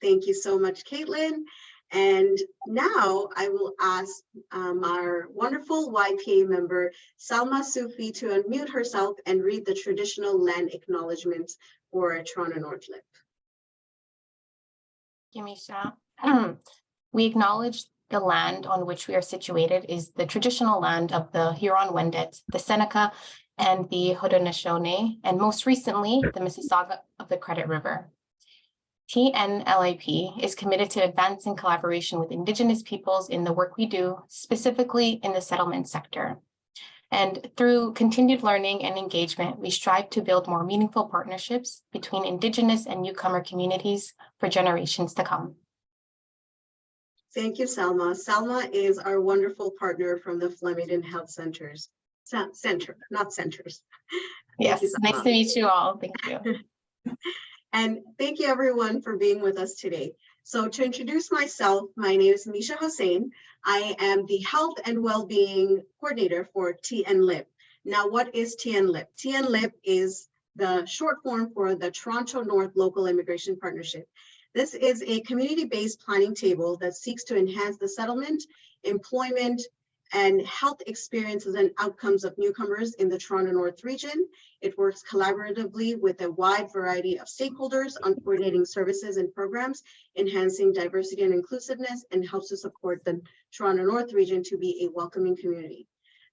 Thank you so much, Caitlin. And now I will ask our wonderful YPA member, Salma Sufi, to unmute herself and read the traditional land acknowledgements for Toronto North LIP. Thank you, Misha. We acknowledge the land on which we are situated is the traditional land of the Huron-Wendat, the Seneca, and the Haudenosaunee, and most recently, the Mississauga of the Credit River. TNLIP is committed to advancing collaboration with Indigenous peoples in the work we do, specifically in the settlement sector. And through continued learning and engagement, we strive to build more meaningful partnerships between Indigenous and newcomer communities for generations to come. Thank you, Salma. Salma is our wonderful partner from the Flemington Health Centers. Not centers. Yes, nice to meet you all. Thank you. And thank you everyone for being with us today. So to introduce myself, my name is Misha Hossain. I am the Health and Wellbeing Coordinator for TNLIP. Now, what is TNLIP? TNLIP is the short form for the Toronto North Local Immigration Partnership. This is a community-based planning table that seeks to enhance the settlement, employment, and health experiences and outcomes of newcomers in the Toronto North region. It works collaboratively with a wide variety of stakeholders on coordinating services and programs, enhancing diversity and inclusiveness, and helps to support the Toronto North region to be a welcoming community.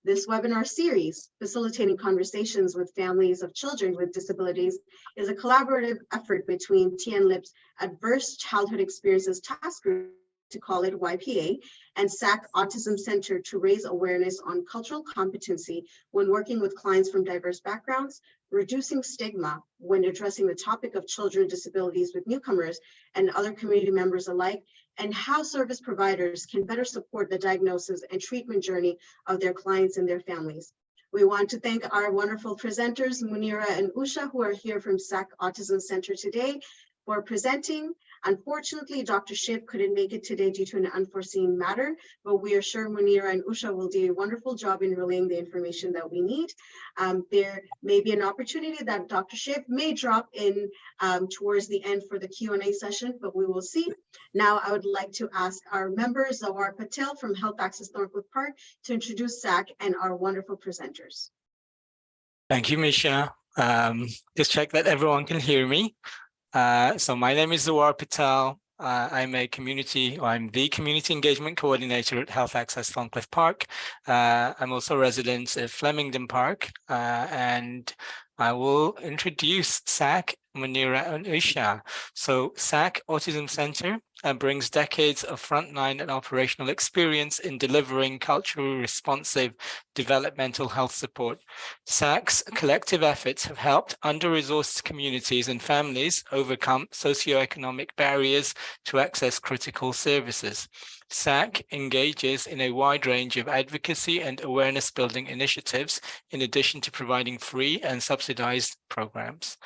This webinar series, Facilitating Conversations with Families of Children with Disabilities, is a collaborative effort between TNLIP's Adverse Childhood Experiences Task Group, to call it YPA, and SAAAC Autism Centre to raise awareness on cultural competency when working with clients from diverse backgrounds, reducing stigma when addressing the topic of children with disabilities with newcomers and other community members alike, and how service providers can better support the diagnosis and treatment journey of their clients and their families. We want to thank our wonderful presenters, Munira and Usha, who are here from SAAAC Autism Centre today for presenting. Unfortunately, Dr. Shiv couldn't make it today due to an unforeseen matter, but we are sure Munira and Usha will do a wonderful job in relaying the information that we need. There may be an opportunity that Dr. Shiv may drop in towards the end for the Q&A session, but we will see. Now, I would like to ask our member, Zawar Patel from Health Access Northwood Park, to introduce SAAAC and our wonderful presenters. Thank you, Misha. Just check that everyone can hear me. So my name is Zawar Patel. I'm the Community Engagement Coordinator at Health Access Thorncliffe Park. I'm also a resident at Flemington Park, and I will introduce SAAAC, Munira, and Usha. So SAAAC Autism Centre brings decades of frontline and operational experience in delivering culturally responsive developmental health support. SAAAC's collective efforts have helped under-resourced communities and families overcome socioeconomic barriers to access critical services. SAAAC engages in a wide range of advocacy and awareness building initiatives, in addition to providing free and subsidized programs.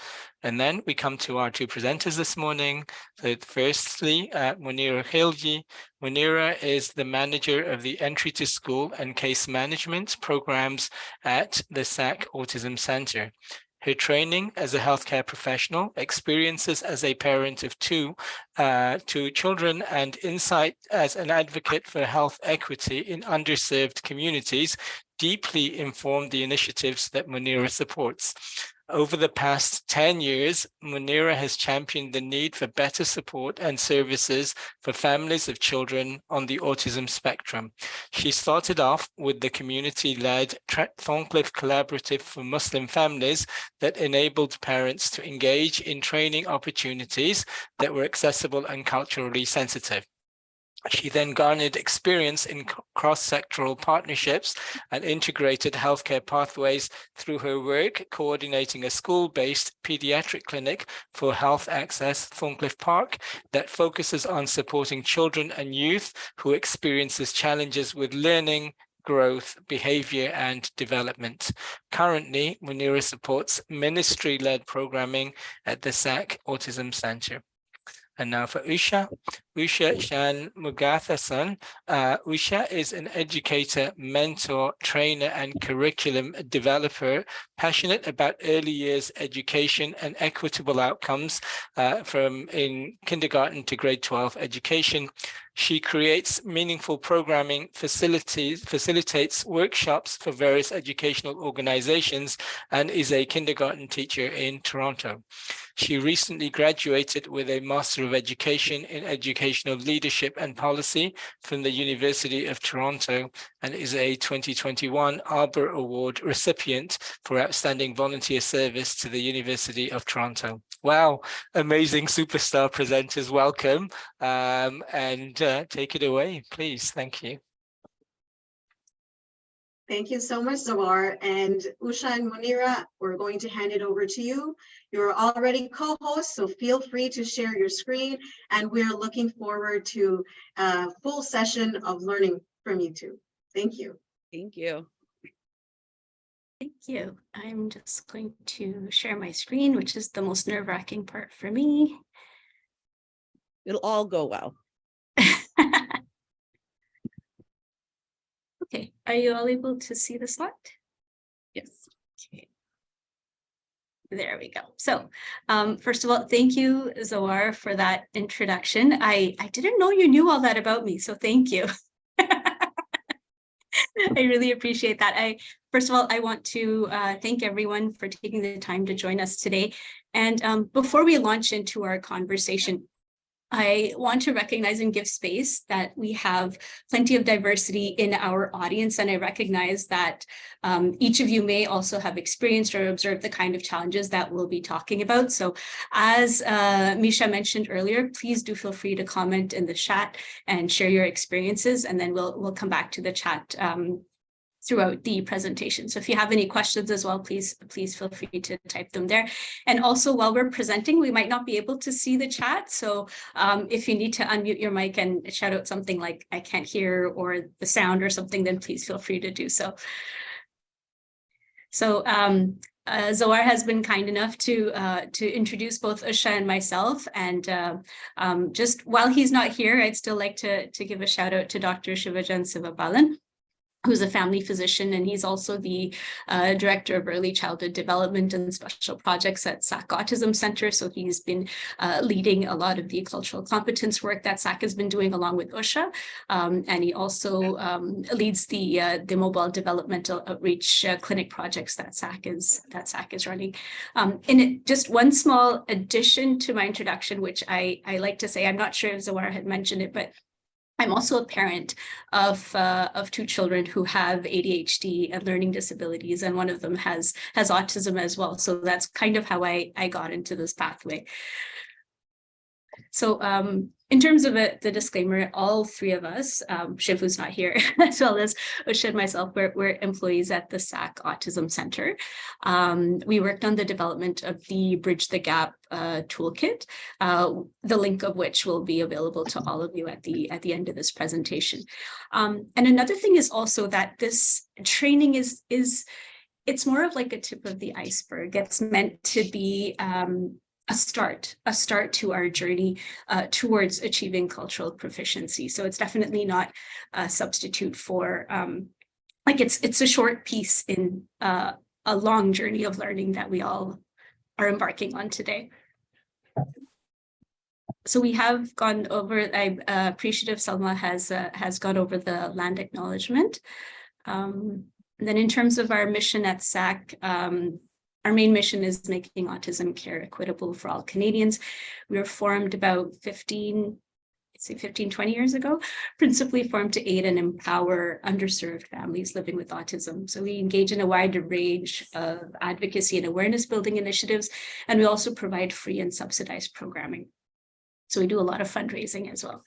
And then we come to our two presenters this morning. So firstly, Munira Khilji. Munira is the manager of the Entry to School and Case Management programs at the SAAAC Autism Centre. Her training as a healthcare professional, experiences as a parent of two children, and insight as an advocate for health equity in underserved communities deeply informed the initiatives that Munira supports. Over the past 10 years, Munira has championed the need for better support and services for families of children on the autism spectrum. She started off with the community-led Thorncliffe Collaborative for Muslim Families that enabled parents to engage in training opportunities that were accessible and culturally sensitive. She then garnered experience in cross-sectoral partnerships and integrated healthcare pathways through her work coordinating a school-based pediatric clinic for Health Access Thorncliffe Park that focuses on supporting children and youth who experiences challenges with learning, growth, behavior, and development. Currently, Munira supports ministry-led programming at the SAAAC Autism Centre. And now for Usha. Usha Shan Mugathasan. Usha is an educator, mentor, trainer, and curriculum developer, passionate about early years education and equitable outcomes from in kindergarten to grade 12 education. She creates meaningful programming, facilitates workshops for various educational organizations, and is a kindergarten teacher in Toronto. She recently graduated with a Master of Education in Educational Leadership and Policy from the University of Toronto and is a 2021 Arbor Award recipient for Outstanding Volunteer Service to the University of Toronto. Wow, amazing superstar presenters, welcome. And take it away, please. Thank you. Thank you so much, Zawar. And Usha and Munira, we're going to hand it over to you. You're already co-hosts, so feel free to share your screen. And we're looking forward to a full session of learning from you two. Thank you. Thank you. Thank you. I'm just going to share my screen, which is the most nerve-wracking part for me. It'll all go well. Okay, are you all able to see the slide? Yes. Okay. There we go. So first of all, thank you, Zawar, for that introduction. I didn't know you knew all that about me, so thank you. I really appreciate that. First of all, I want to thank everyone for taking the time to join us today. And before we launch into our conversation, I want to recognize and give space that we have plenty of diversity in our audience, and I recognize that each of you may also have experienced or observed the kind of challenges that we'll be talking about. So as Misha mentioned earlier, please do feel free to comment in the chat and share your experiences, and then we'll come back to the chat throughout the presentation. So if you have any questions as well, please feel free to type them there. And also while we're presenting, we might not be able to see the chat. So if you need to unmute your mic and shout out something like "I can't hear" or the sound or something, then please feel free to do so. So Zawar has been kind enough to introduce both Usha and myself. And just while he's not here, I'd still like to give a shout out to Dr. Shivajan Sivabalan, who's a family physician, and he's also the Director of Early Childhood Development and Special Projects at SAAAC Autism Centre. So he's been leading a lot of the cultural competence work that SAAAC has been doing along with Usha. And he also leads the mobile developmental outreach clinic projects that SAAAC is running. And just one small addition to my introduction, which I like to say, I'm not sure if Zawar had mentioned it, but I'm also a parent of two children who have ADHD and learning disabilities, and one of them has autism as well. So that's kind of how I got into this pathway. So in terms of the disclaimer, all three of us, Shiv, who's not here, as well as Usha and myself, we're employees at the SAAAC Autism Centre. We worked on the development of the Bridge the Gap toolkit, the link of which will be available to all of you at the end of this presentation. And another thing is also that this training it's more of like a tip of the iceberg. It's meant to be a start to our journey towards achieving cultural proficiency. So it's definitely not a substitute for, it's a short piece in a long journey of learning that we all are embarking on today. So we have gone over, I'm appreciative Salma has gone over the land acknowledgement. And then in terms of our mission at SAAAC, our main mission is making autism care equitable for all Canadians. We were formed about 15, 20 years ago, principally formed to aid and empower underserved families living with autism. So we engage in a wide range of advocacy and awareness building initiatives, and we also provide free and subsidized programming. So we do a lot of fundraising as well.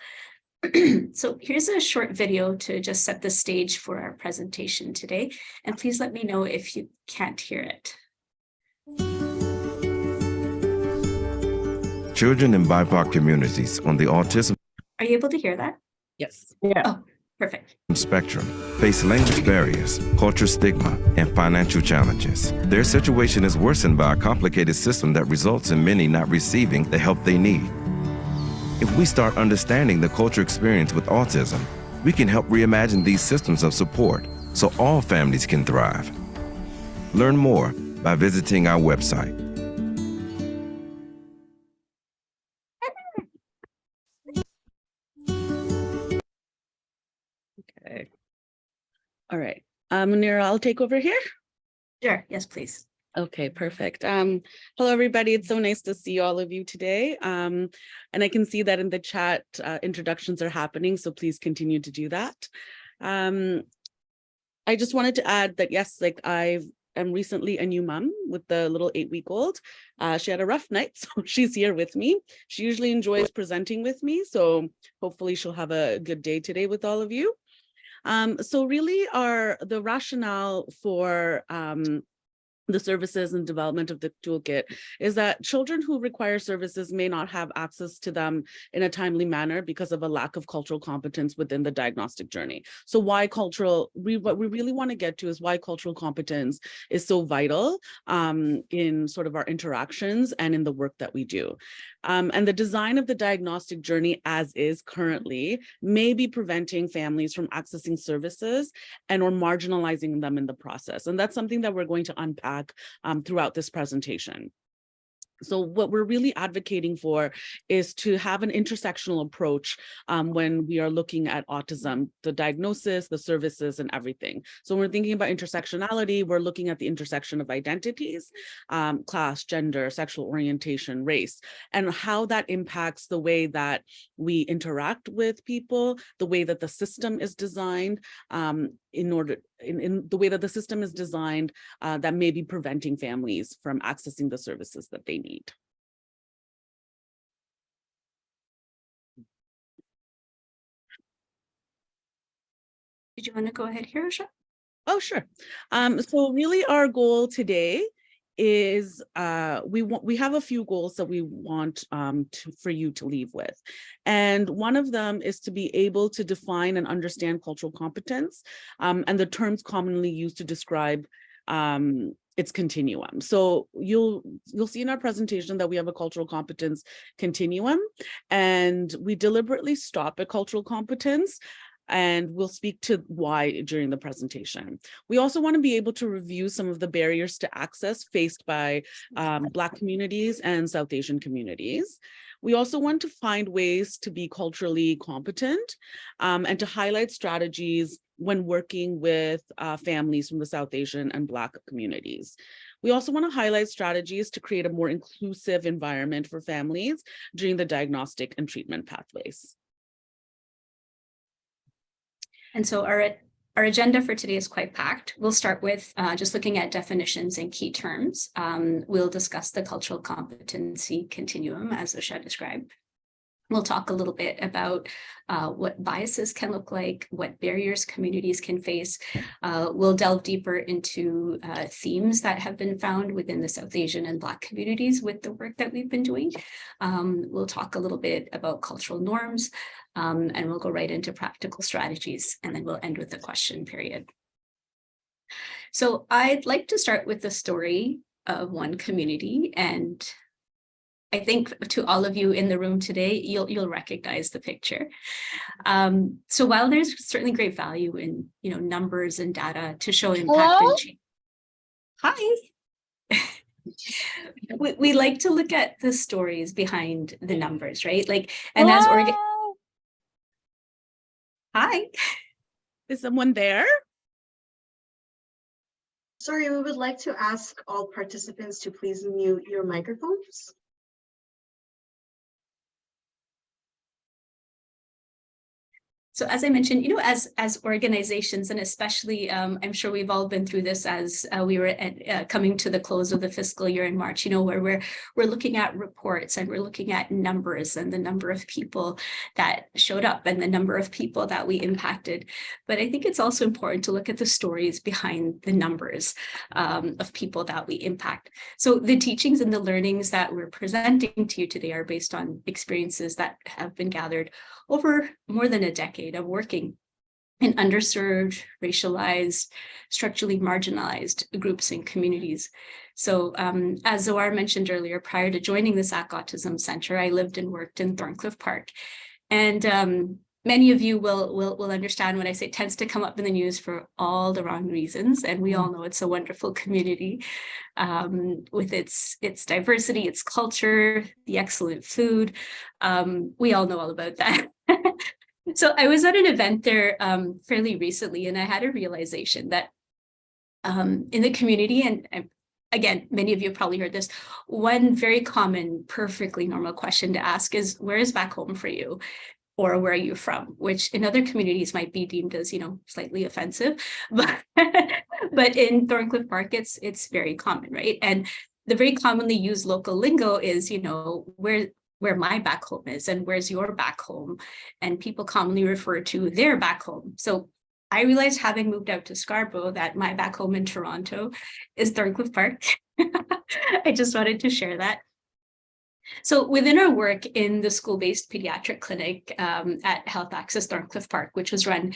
So here's a short video to just set the stage for our presentation today. And please let me know if you can't hear it. Children in BIPOC communities on the autism Are you able to hear that? Yes. Yeah. Oh, perfect. spectrum face language barriers, cultural stigma, and financial challenges. Their situation is worsened by a complicated system that results in many not receiving the help they need. If we start understanding the culture experience with autism, we can help reimagine these systems of support so all families can thrive. Learn more by visiting our website. Okay. All right. Munira, I'll take over here. Sure, yes, please. Okay, perfect. Hello, everybody. It's so nice to see all of you today. And I can see that in the chat, introductions are happening, so please continue to do that. I just wanted to add that, yes, like I am recently a new mom with the little 8-week-old. She had a rough night, so she's here with me. She usually enjoys presenting with me, so hopefully she'll have a good day today with all of you. So really the rationale for the services and development of the toolkit is that children who require services may not have access to them in a timely manner because of a lack of cultural competence within the diagnostic journey. So what we really want to get to is why cultural competence is so vital in sort of our interactions and in the work that we do. And the design of the diagnostic journey as is currently may be preventing families from accessing services and or marginalizing them in the process. And that's something that we're going to unpack throughout this presentation. So what we're really advocating for is to have an intersectional approach when we are looking at autism, the diagnosis, the services, and everything. So when we're thinking about intersectionality, we're looking at the intersection of identities, class, gender, sexual orientation, race, and how that impacts the way that we interact with people, the way that the system is designed, in the way that the system is designed that may be preventing families from accessing the services that they need. Did you want to go ahead here, Usha? Oh, sure. So really our goal today is we have a few goals that we want for you to leave with. And one of them is to be able to define and understand cultural competence and the terms commonly used to describe its continuum. So you'll see in our presentation that we have a cultural competence continuum, and we deliberately stop at cultural competence, and we'll speak to why during the presentation. We also want to be able to review some of the barriers to access faced by Black communities and South Asian communities. We also want to find ways to be culturally competent and to highlight strategies when working with families from the South Asian and Black communities. We also want to highlight strategies to create a more inclusive environment for families during the diagnostic and treatment pathways. And so our agenda for today is quite packed. We'll start with just looking at definitions and key terms. We'll discuss the cultural competency continuum as Usha described. We'll talk a little bit about what biases can look like, what barriers communities can face. We'll delve deeper into themes that have been found within the South Asian and Black communities with the work that we've been doing. We'll talk a little bit about cultural norms, and we'll go right into practical strategies, and then we'll end with the question period. So I'd like to start with the story of one community, and I think to all of you in the room today, you'll recognize the picture. So while there's certainly great value in numbers and data to show impact and change. Hi. we like to look at the stories behind the numbers, right? And as Hi. Is someone there? Sorry, we would like to ask all participants to please mute your microphones. So as I mentioned, as organizations, and especially, I'm sure we've all been through this as we were coming to the close of the fiscal year in March, where we're looking at reports and we're looking at numbers and the number of people that showed up and the number of people that we impacted. But I think it's also important to look at the stories behind the numbers of people that we impact. So the teachings and the learnings that we're presenting to you today are based on experiences that have been gathered over more than a decade of working in underserved, racialized, structurally marginalized groups and communities. So as Zoar mentioned earlier, prior to joining the SAAAC Autism Centre, I lived and worked in Thorncliffe Park. And many of you will understand when I say it tends to come up in the news for all the wrong reasons. And we all know it's a wonderful community with its diversity, its culture, the excellent food. We all know all about that. So I was at an event there fairly recently, and I had a realization that in the community, and again, many of you have probably heard this, one very common, perfectly normal question to ask is, where is back home for you? Or where are you from? Which in other communities might be deemed as, slightly offensive, but in Thorncliffe Park, it's very common, right? And the very commonly used local lingo is, where my back home is and where's your back home, and people commonly refer to their back home. So I realized, having moved out to Scarborough, that my back home in Toronto is Thorncliffe Park. I just wanted to share that. So within our work in the school-based pediatric clinic at Health Access Thorncliffe Park, which was run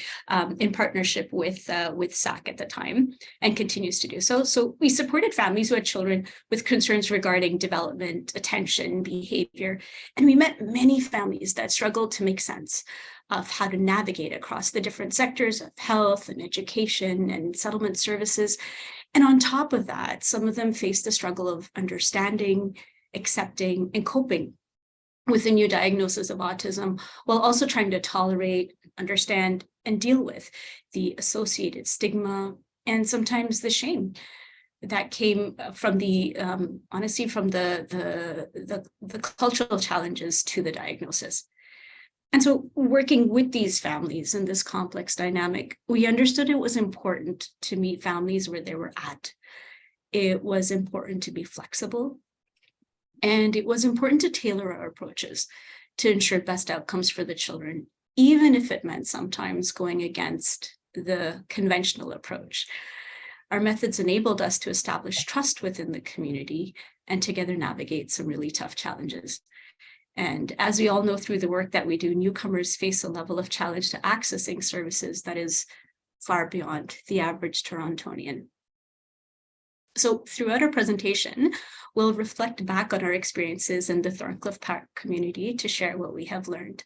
in partnership with SAAAC at the time and continues to do so. So we supported families who had children with concerns regarding development, attention, behavior, and we met many families that struggled to make sense of how to navigate across the different sectors of health and education and settlement services. And on top of that, some of them faced the struggle of understanding, accepting, and coping with the new diagnosis of autism, while also trying to tolerate, understand, and deal with the associated stigma and sometimes the shame that came from the honestly from the cultural challenges to the diagnosis. And so, working with these families in this complex dynamic, we understood it was important to meet families where they were at. It was important to be flexible. And it was important to tailor our approaches to ensure best outcomes for the children, even if it meant sometimes going against the conventional approach. Our methods enabled us to establish trust within the community and together navigate some really tough challenges. And as we all know through the work that we do, newcomers face a level of challenge to accessing services that is far beyond the average Torontonian. So throughout our presentation, we'll reflect back on our experiences in the Thorncliffe Park community to share what we have learned.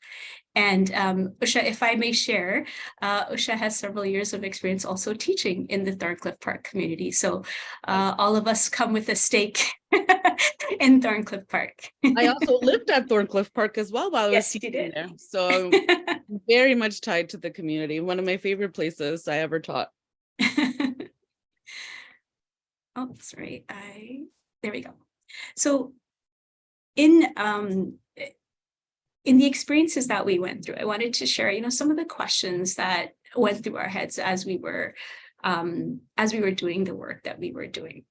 And Usha, if I may share, Usha has several years of experience also teaching in the Thorncliffe Park community. So all of us come with a stake in Thorncliffe Park. I also lived at Thorncliffe Park as well while I was teaching there. So I'm very much tied to the community. One of my favorite places I ever taught. Oh, sorry. There we go. So in the experiences that we went through, I wanted to share, some of the questions that went through our heads as we were doing the work that we were doing.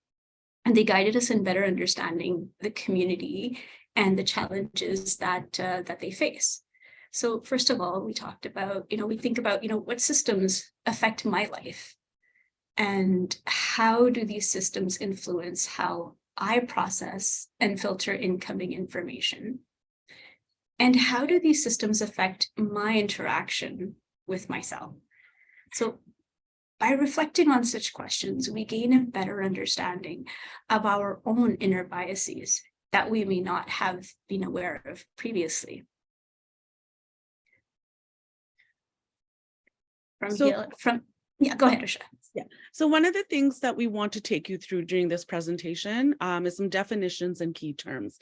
And they guided us in better understanding the community and the challenges that they face. So first of all, we talked about, we think about, what systems affect my life? And how do these systems influence how I process and filter incoming information? And how do these systems affect my interaction with myself? So by reflecting on such questions, we gain a better understanding of our own inner biases that we may not have been aware of previously. Yeah, go ahead, Usha. Yeah. So one of the things that we want to take you through during this presentation is some definitions and key terms,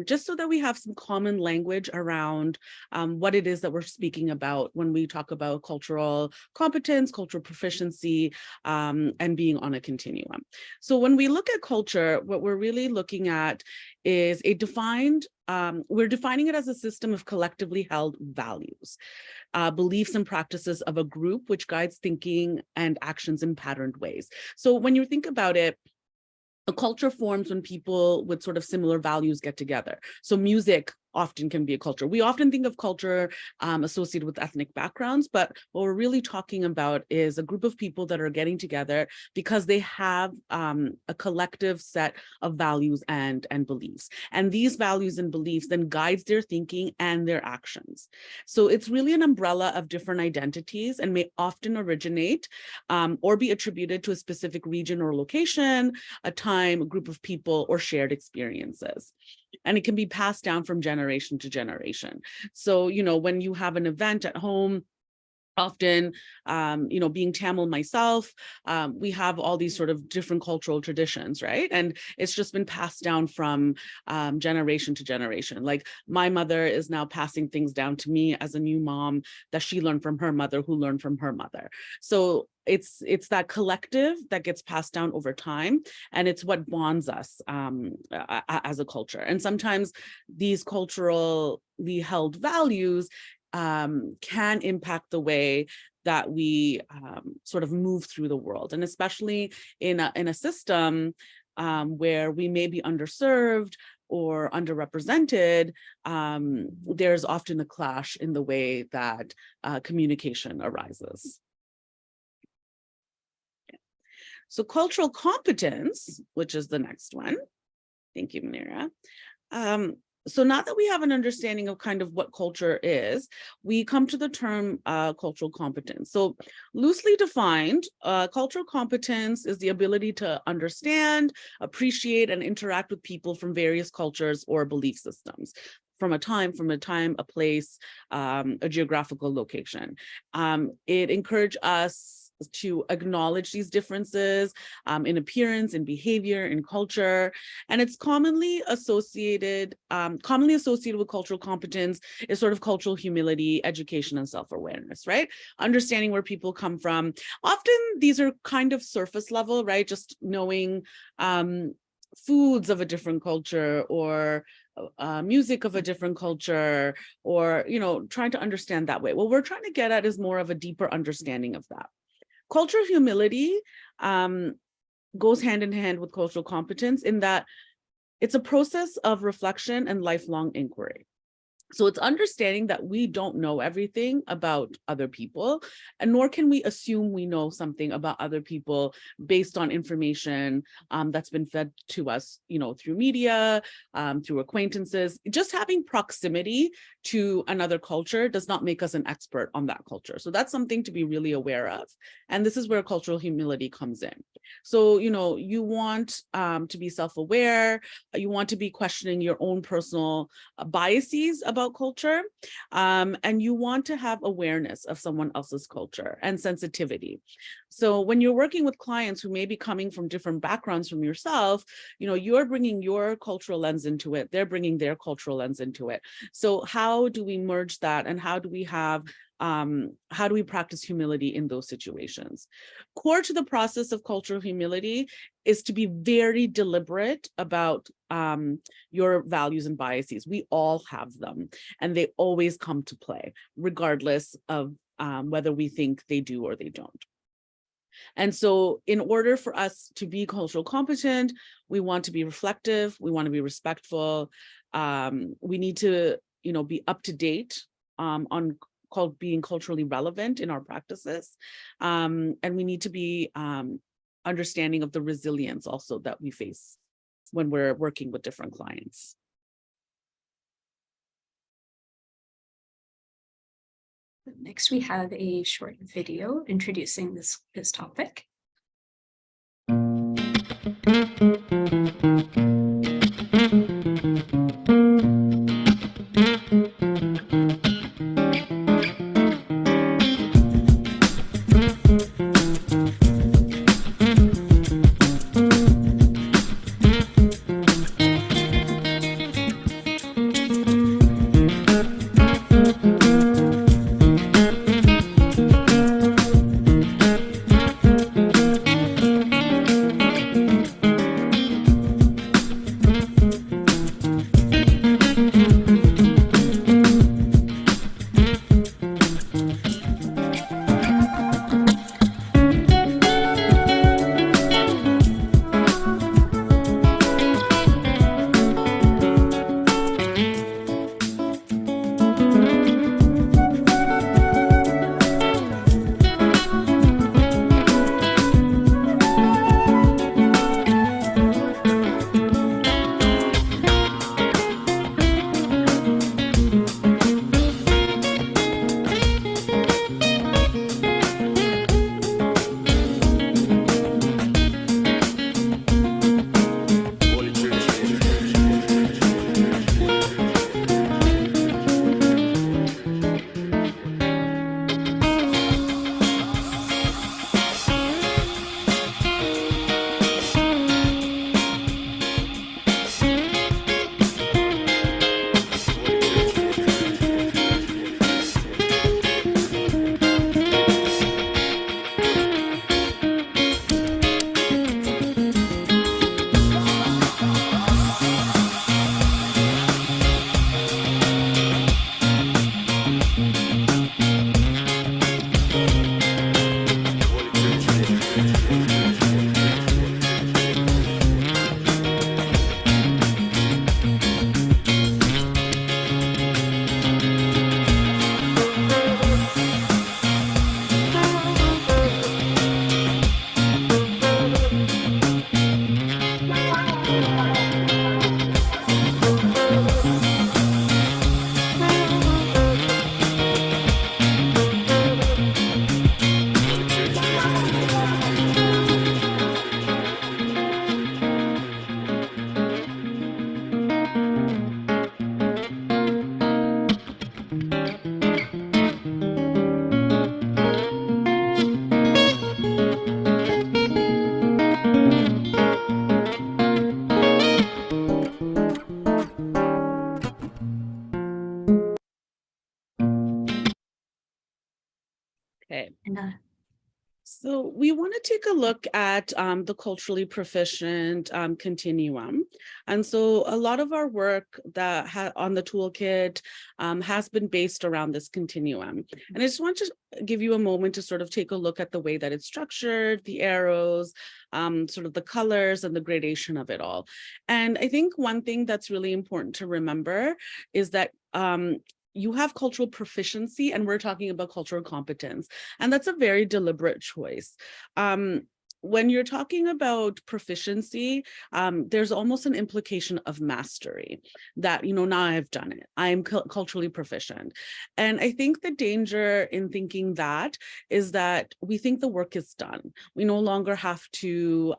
just so that we have some common language around what it is that we're speaking about when we talk about cultural competence, cultural proficiency, and being on a continuum. So when we look at culture, what we're really looking at is we're defining it as a system of collectively held values, beliefs and practices of a group, which guides thinking and actions in patterned ways. So when you think about it, a culture forms when people with sort of similar values get together. So music often can be a culture. We often think of culture associated with ethnic backgrounds, but what we're really talking about is a group of people that are getting together because they have a collective set of values and beliefs. And these values and beliefs then guides their thinking and their actions. So it's really an umbrella of different identities and may often originate or be attributed to a specific region or location, a time, a group of people, or shared experiences. And it can be passed down from generation to generation. So, when you have an event at home, often, being Tamil myself, we have all these sort of different cultural traditions, right? And it's just been passed down from generation to generation. Like my mother is now passing things down to me as a new mom that she learned from her mother, who learned from her mother. So it's that collective that gets passed down over time, and it's what bonds us as a culture. And sometimes these culturally held values can impact the way that we sort of move through the world, and especially in a system where we may be underserved or underrepresented, there's often a clash in the way that communication arises. So cultural competence, which is the next one. Thank you, Manira. So now that we have an understanding of kind of what culture is, we come to the term cultural competence. So loosely defined, cultural competence is the ability to understand, appreciate, and interact with people from various cultures or belief systems, from a time, a place, a geographical location. It encourages us to acknowledge these differences in appearance, in behavior, in culture, and it's commonly associated with cultural competence is sort of cultural humility, education, and self-awareness, right? Understanding where people come from. Often these are kind of surface level, right? Just knowing foods of a different culture, or music of a different culture, or trying to understand that way. What we're trying to get at is more of a deeper understanding of that. Cultural humility goes hand in hand with cultural competence in that it's a process of reflection and lifelong inquiry. So it's understanding that we don't know everything about other people, and nor can we assume we know something about other people based on information that's been fed to us, through media, through acquaintances. Just having proximity to another culture does not make us an expert on that culture. So that's something to be really aware of. And this is where cultural humility comes in. So, you want to be self-aware, you want to be questioning your own personal biases about culture, and you want to have awareness of someone else's culture and sensitivity. So when you're working with clients who may be coming from different backgrounds from yourself, you're bringing your cultural lens into it, they're bringing their cultural lens into it. So how do we merge that, and how do we practice humility in those situations? Core to the process of cultural humility is to be very deliberate about your values and biases. We all have them, and they always come to play, regardless of whether we think they do or they don't. And so in order for us to be cultural competent, we want to be reflective, we want to be respectful, we need to be up to date on being culturally relevant in our practices, and we need to be understanding of the resilience also that we face when we're working with different clients. Next, we have a short video introducing this topic. Okay. And, So we want to take a look at the culturally proficient continuum. And so a lot of our work that on the toolkit has been based around this continuum. And I just want to give you a moment to sort of take a look at the way that it's structured, the arrows, sort of the colors and the gradation of it all. And I think one thing that's really important to remember is that you have cultural proficiency and we're talking about cultural competence. And that's a very deliberate choice. When you're talking about proficiency, there's almost an implication of mastery that, now I've done it. I'm culturally proficient. And I think the danger in thinking that is that we think the work is done. We no longer have to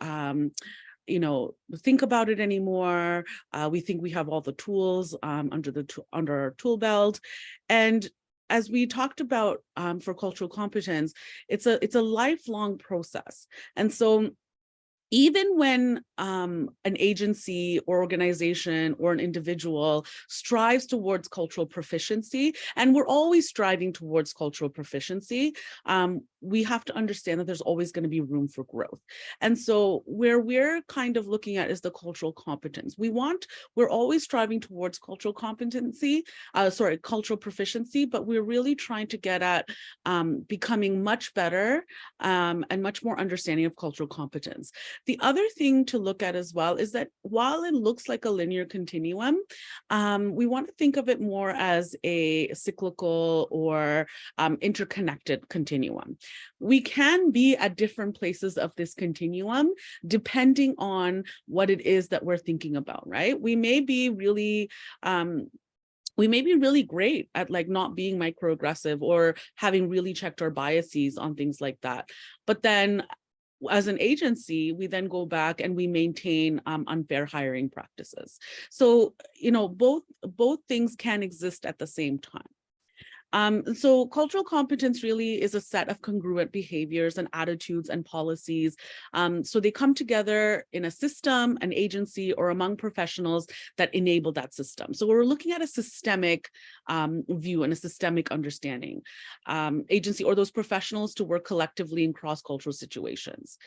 think about it anymore. We think we have all the tools under our tool belt. And as we talked about for cultural competence, it's a lifelong process. And so even when an agency or organization or an individual strives towards cultural proficiency, and we're always striving towards cultural proficiency, we have to understand that there's always going to be room for growth. And so where we're kind of looking at is the cultural competence. We're always striving towards cultural proficiency, but we're really trying to get at becoming much better and much more understanding of cultural competence. The other thing to look at as well is that while it looks like a linear continuum, we want to think of it more as a cyclical or interconnected continuum. We can be at different places of this continuum depending on what it is that we're thinking about, right? We may be really great at not being microaggressive or having really checked our biases on things like that. But then as an agency, we then go back and we maintain unfair hiring practices. So, both things can exist at the same time. So cultural competence really is a set of congruent behaviors and attitudes and policies. So they come together in a system, an agency, or among professionals that enable that system. So we're looking at a systemic view and a systemic understanding. Agency or those professionals to work collectively in cross-cultural situations.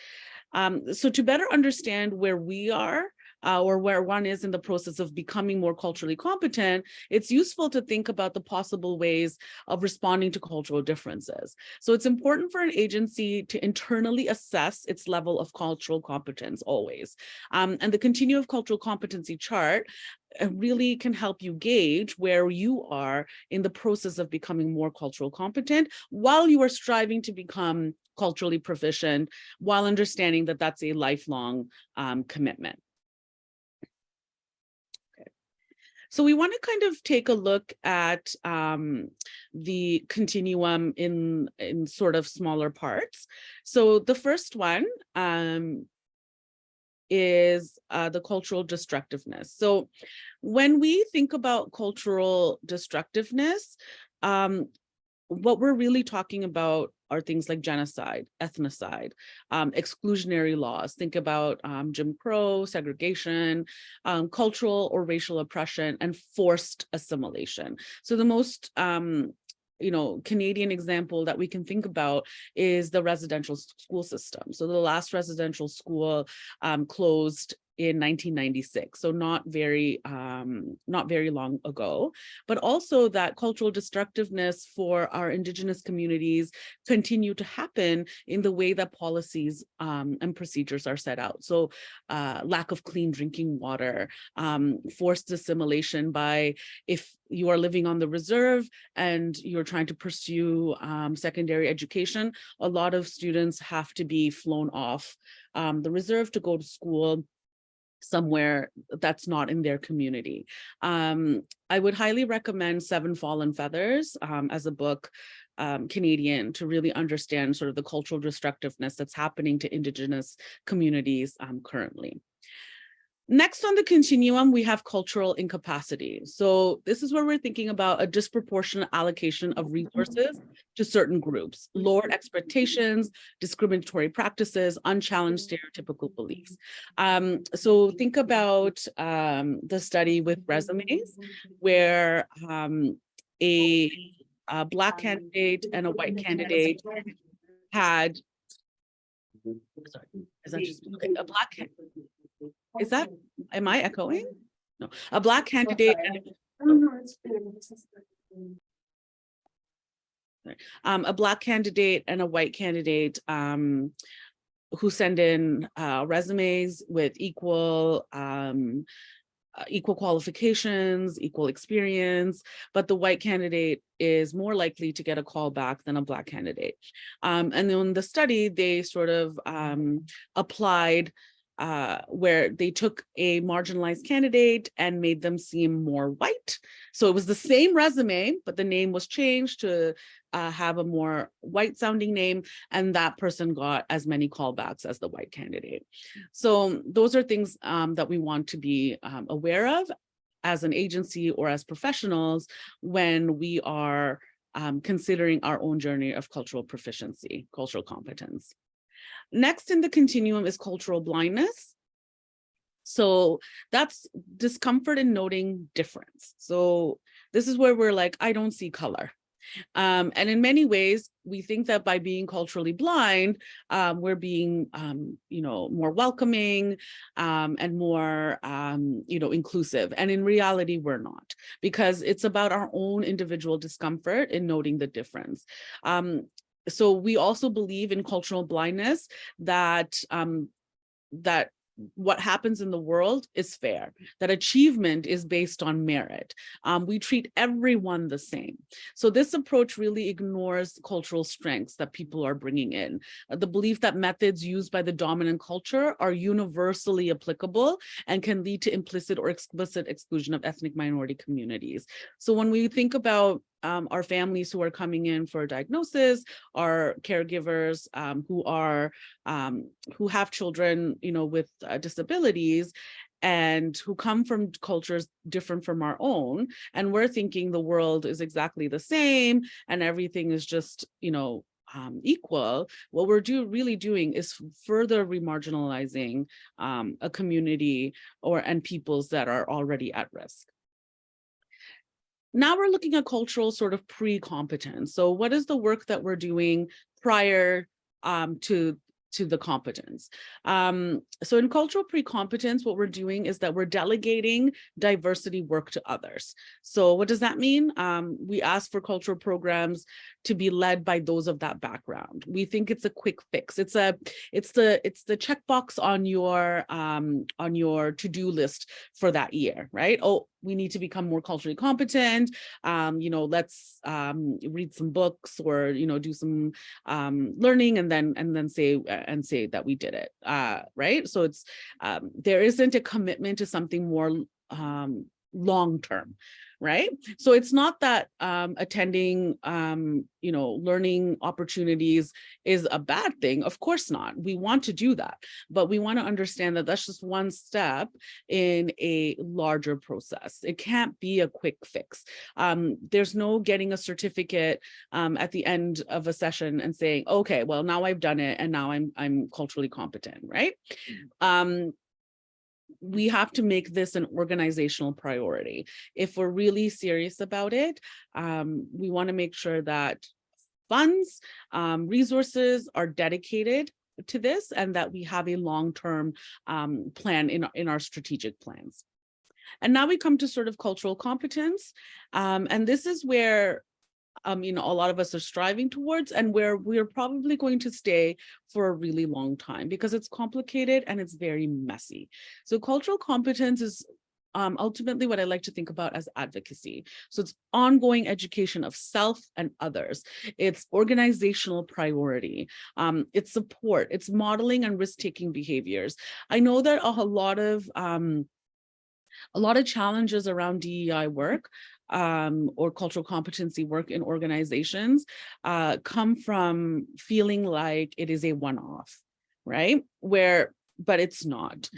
So to better understand where we are, or where one is in the process of becoming more culturally competent, it's useful to think about the possible ways of responding to cultural differences. So it's important for an agency to internally assess its level of cultural competence always. And the continuum of cultural competency chart really can help you gauge where you are in the process of becoming more cultural competent while you are striving to become culturally proficient, while understanding that that's a lifelong commitment. So we want to kind of take a look at the continuum in sort of smaller parts. So the first one is the cultural destructiveness. So when we think about cultural destructiveness, what we're really talking about are things like genocide, ethnocide, exclusionary laws. Think about Jim Crow, segregation, cultural or racial oppression, and forced assimilation. So the most Canadian example that we can think about is the residential school system. So the last residential school closed in 1996, so not very long ago, but also that cultural destructiveness for our Indigenous communities continue to happen in the way that policies and procedures are set out. So lack of clean drinking water, forced assimilation by, if you are living on the reserve and you're trying to pursue secondary education, a lot of students have to be flown off the reserve to go to school somewhere that's not in their community. I would highly recommend Seven Fallen Feathers as a book, Canadian, to really understand sort of the cultural destructiveness that's happening to Indigenous communities currently. Next on the continuum, we have cultural incapacity. So this is where we're thinking about a disproportionate allocation of resources to certain groups, lowered expectations, discriminatory practices, unchallenged stereotypical beliefs. So think about the study with resumes, where a Black candidate and a white candidate had, sorry, is that just, okay, a Black, is that, am I echoing? No, a Black candidate and a Black candidate and a white candidate who send in resumes with equal qualifications, equal experience, but the white candidate is more likely to get a call back than a Black candidate. And then in the study, they sort of applied where they took a marginalized candidate and made them seem more white. So it was the same resume, but the name was changed to have a more white sounding name, and that person got as many callbacks as the white candidate. So those are things that we want to be aware of as an agency or as professionals when we are considering our own journey of cultural proficiency, cultural competence. Next in the continuum is cultural blindness. So that's discomfort in noting difference. So this is where we're like, I don't see color. And in many ways, we think that by being culturally blind, we're being, more welcoming and more, inclusive. And in reality, we're not, because it's about our own individual discomfort in noting the difference. So we also believe in cultural blindness, that that what happens in the world is fair, that achievement is based on merit. We treat everyone the same. So this approach really ignores cultural strengths that people are bringing in. The belief that methods used by the dominant culture are universally applicable and can lead to implicit or explicit exclusion of ethnic minority communities. So when we think about our families who are coming in for a diagnosis, our caregivers who have children, with disabilities, and who come from cultures different from our own, and we're thinking the world is exactly the same and everything is just, equal. What we're really doing is further remarginalizing a community and peoples that are already at risk. Now we're looking at cultural sort of pre-competence. So what is the work that we're doing prior to the competence? So in cultural pre-competence, what we're doing is that we're delegating diversity work to others. So what does that mean? We ask for cultural programs to be led by those of that background. We think it's a quick fix. It's the checkbox on your to-do list for that year, right? Oh, we need to become more culturally competent. Let's read some books or do some learning, and then say that we did it, right? So it's there isn't a commitment to something more long-term, right? So it's not that attending learning opportunities is a bad thing. Of course not. We want to do that, but we want to understand that that's just one step in a larger process. It can't be a quick fix. There's no getting a certificate at the end of a session and saying, okay, well, now I've done it and now I'm culturally competent, right? We have to make this an organizational priority. If we're really serious about it, we want to make sure that funds, resources are dedicated to this, and that we have a long-term plan in our strategic plans. And now we come to sort of cultural competence. And this is where a lot of us are striving towards, and where we're probably going to stay for a really long time, because it's complicated and it's very messy. So cultural competence is ultimately what I like to think about as advocacy. So it's ongoing education of self and others. It's organizational priority. It's support. It's modeling and risk-taking behaviors. I know that a lot of challenges around DEI work or cultural competency work in organizations come from feeling like it is a one-off, right? But it's not.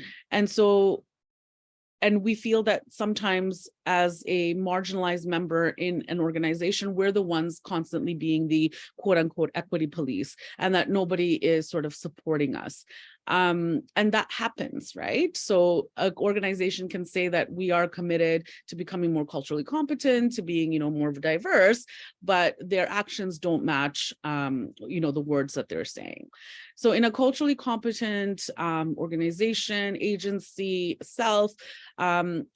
And we feel that sometimes as a marginalized member in an organization, we're the ones constantly being the quote unquote equity police, and that nobody is sort of supporting us. And that happens, right? So an organization can say that we are committed to becoming more culturally competent, to being, more diverse, but their actions don't match, the words that they're saying. So in a culturally competent organization, agency, self,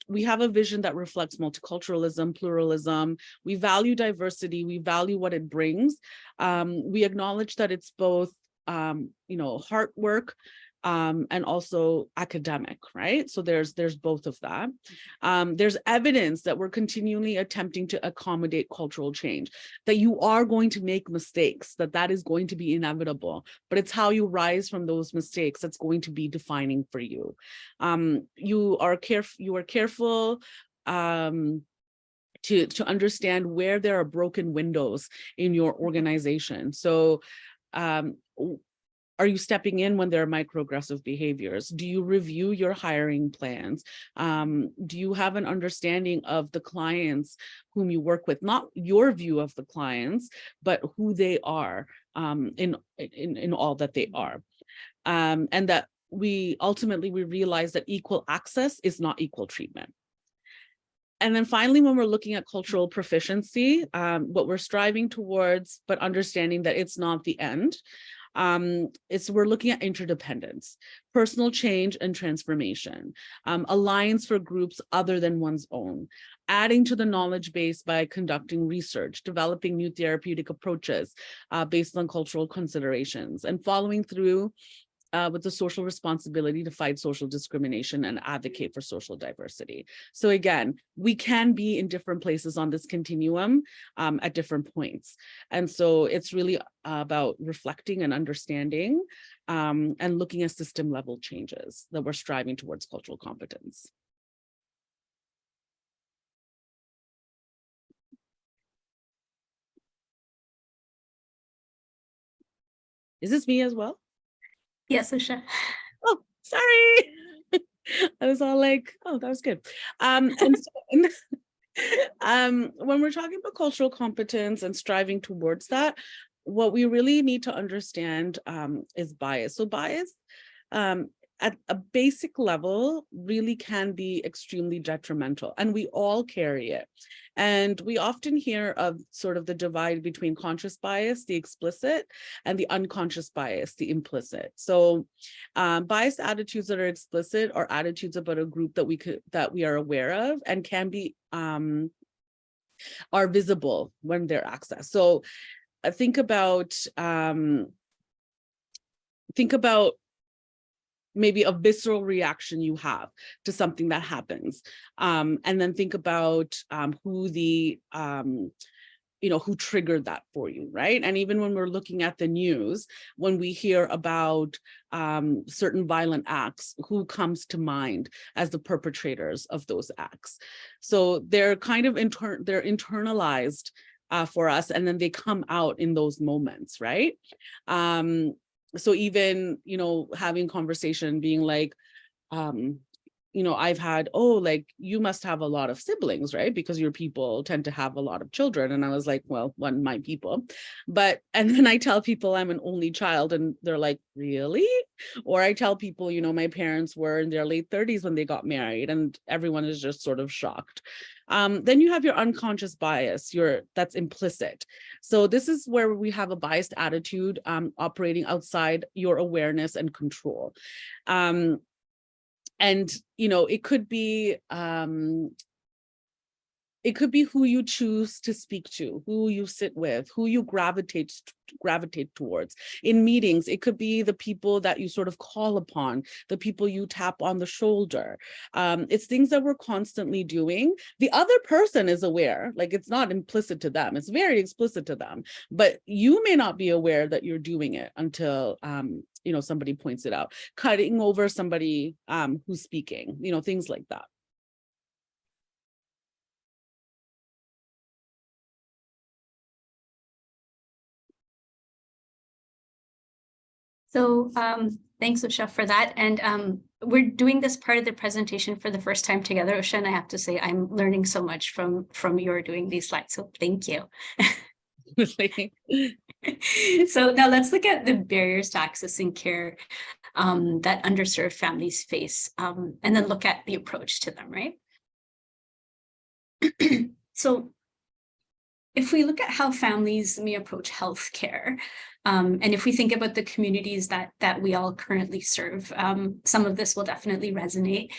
we have a vision that reflects multiculturalism, pluralism. We value diversity. We value what it brings. We acknowledge that it's both, hard work, and also academic, right? So there's both of that. There's evidence that we're continually attempting to accommodate cultural change, that you are going to make mistakes, that is going to be inevitable, but it's how you rise from those mistakes that's going to be defining for you. You are careful to understand where there are broken windows in your organization. So are you stepping in when there are microaggressive behaviors? Do you review your hiring plans? Do you have an understanding of the clients whom you work with, not your view of the clients, but who they are in all that they are? And that we realize that equal access is not equal treatment. And then finally, when we're looking at cultural proficiency, what we're striving towards, but understanding that it's not the end, we're looking at interdependence, personal change and transformation, alliance for groups other than one's own, adding to the knowledge base by conducting research, developing new therapeutic approaches based on cultural considerations, and following through with the social responsibility to fight social discrimination and advocate for social diversity. So again, we can be in different places on this continuum at different points. And so it's really about reflecting and understanding and looking at system level changes that we're striving towards cultural competence. Is this me as well? Yes, Usha. Oh, sorry. I was all like, oh, that was good. And so, when we're talking about cultural competence and striving towards that, what we really need to understand is bias. So bias at a basic level really can be extremely detrimental, and we all carry it. And we often hear of sort of the divide between conscious bias, the explicit, and the unconscious bias, the implicit. So biased attitudes that are explicit are attitudes about a group that we are aware of and can be are visible when they're accessed. So think about maybe a visceral reaction you have to something that happens. And then think about who who triggered that for you, right? And even when we're looking at the news, when we hear about certain violent acts, who comes to mind as the perpetrators of those acts? So they're kind of they're internalized for us, and then they come out in those moments, right? So even, having conversation, being like, I've had, you must have a lot of siblings, right? Because your people tend to have a lot of children. And I was like, well, my people. And then I tell people I'm an only child and they're like, really? Or I tell people, my parents were in their late 30s when they got married, and everyone is just sort of shocked. Then you have your unconscious bias, that's implicit. So this is where we have a biased attitude operating outside your awareness and control. And it could be who you choose to speak to, who you sit with, who you gravitate towards. In meetings, it could be the people that you sort of call upon, the people you tap on the shoulder. It's things that we're constantly doing. The other person is aware, like it's not implicit to them, it's very explicit to them, but you may not be aware that you're doing it until somebody points it out. Cutting over somebody who's speaking, things like that. So thanks, Usha, for that. And we're doing this part of the presentation for the first time together. Usha, and I have to say, I'm learning so much from your doing these slides. So thank you. So now let's look at the barriers to accessing care that underserved families face, and then look at the approach to them, right? So if we look at how families may approach healthcare, and if we think about the communities that we all currently serve, some of this will definitely resonate,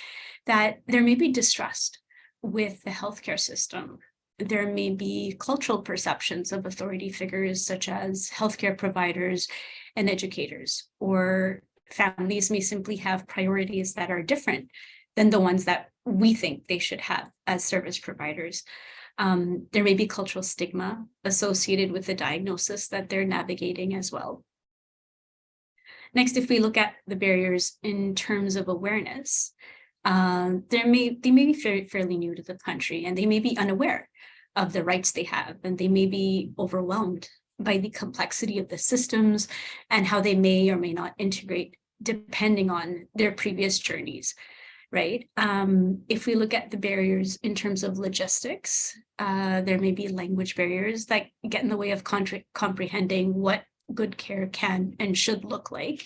that there may be distrust with the healthcare system. There may be cultural perceptions of authority figures such as healthcare providers and educators, or families may simply have priorities that are different than the ones that we think they should have as service providers. There may be cultural stigma associated with the diagnosis that they're navigating as well. Next, if we look at the barriers in terms of awareness, they may be fairly new to the country, and they may be unaware of the rights they have, and they may be overwhelmed by the complexity of the systems and how they may or may not integrate depending on their previous journeys, right? If we look at the barriers in terms of logistics, there may be language barriers that get in the way of comprehending what good care can and should look like.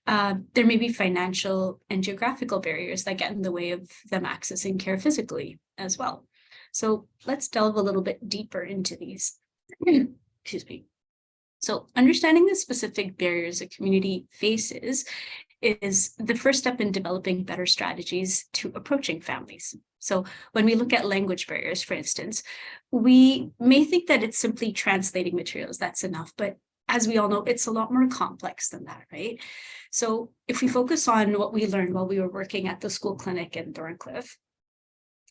There may be financial and geographical barriers that get in the way of them accessing care physically as well. So let's delve a little bit deeper into these. Excuse me. So understanding the specific barriers a community faces is the first step in developing better strategies to approaching families. So when we look at language barriers, for instance, we may think that it's simply translating materials, that's enough, but as we all know, it's a lot more complex than that, right? So if we focus on what we learned while we were working at the school clinic in Thorncliffe,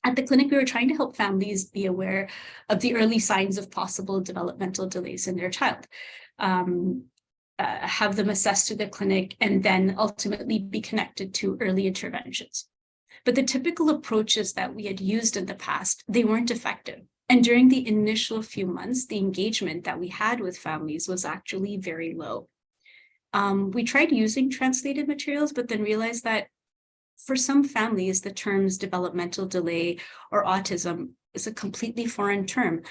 at the clinic, we were trying to help families be aware of the early signs of possible developmental delays in their child, have them assessed through the clinic, and then ultimately be connected to early interventions. But the typical approaches that we had used in the past, they weren't effective. And during the initial few months, the engagement that we had with families was actually very low. We tried using translated materials, but then realized that for some families, the terms developmental delay or autism is a completely foreign term.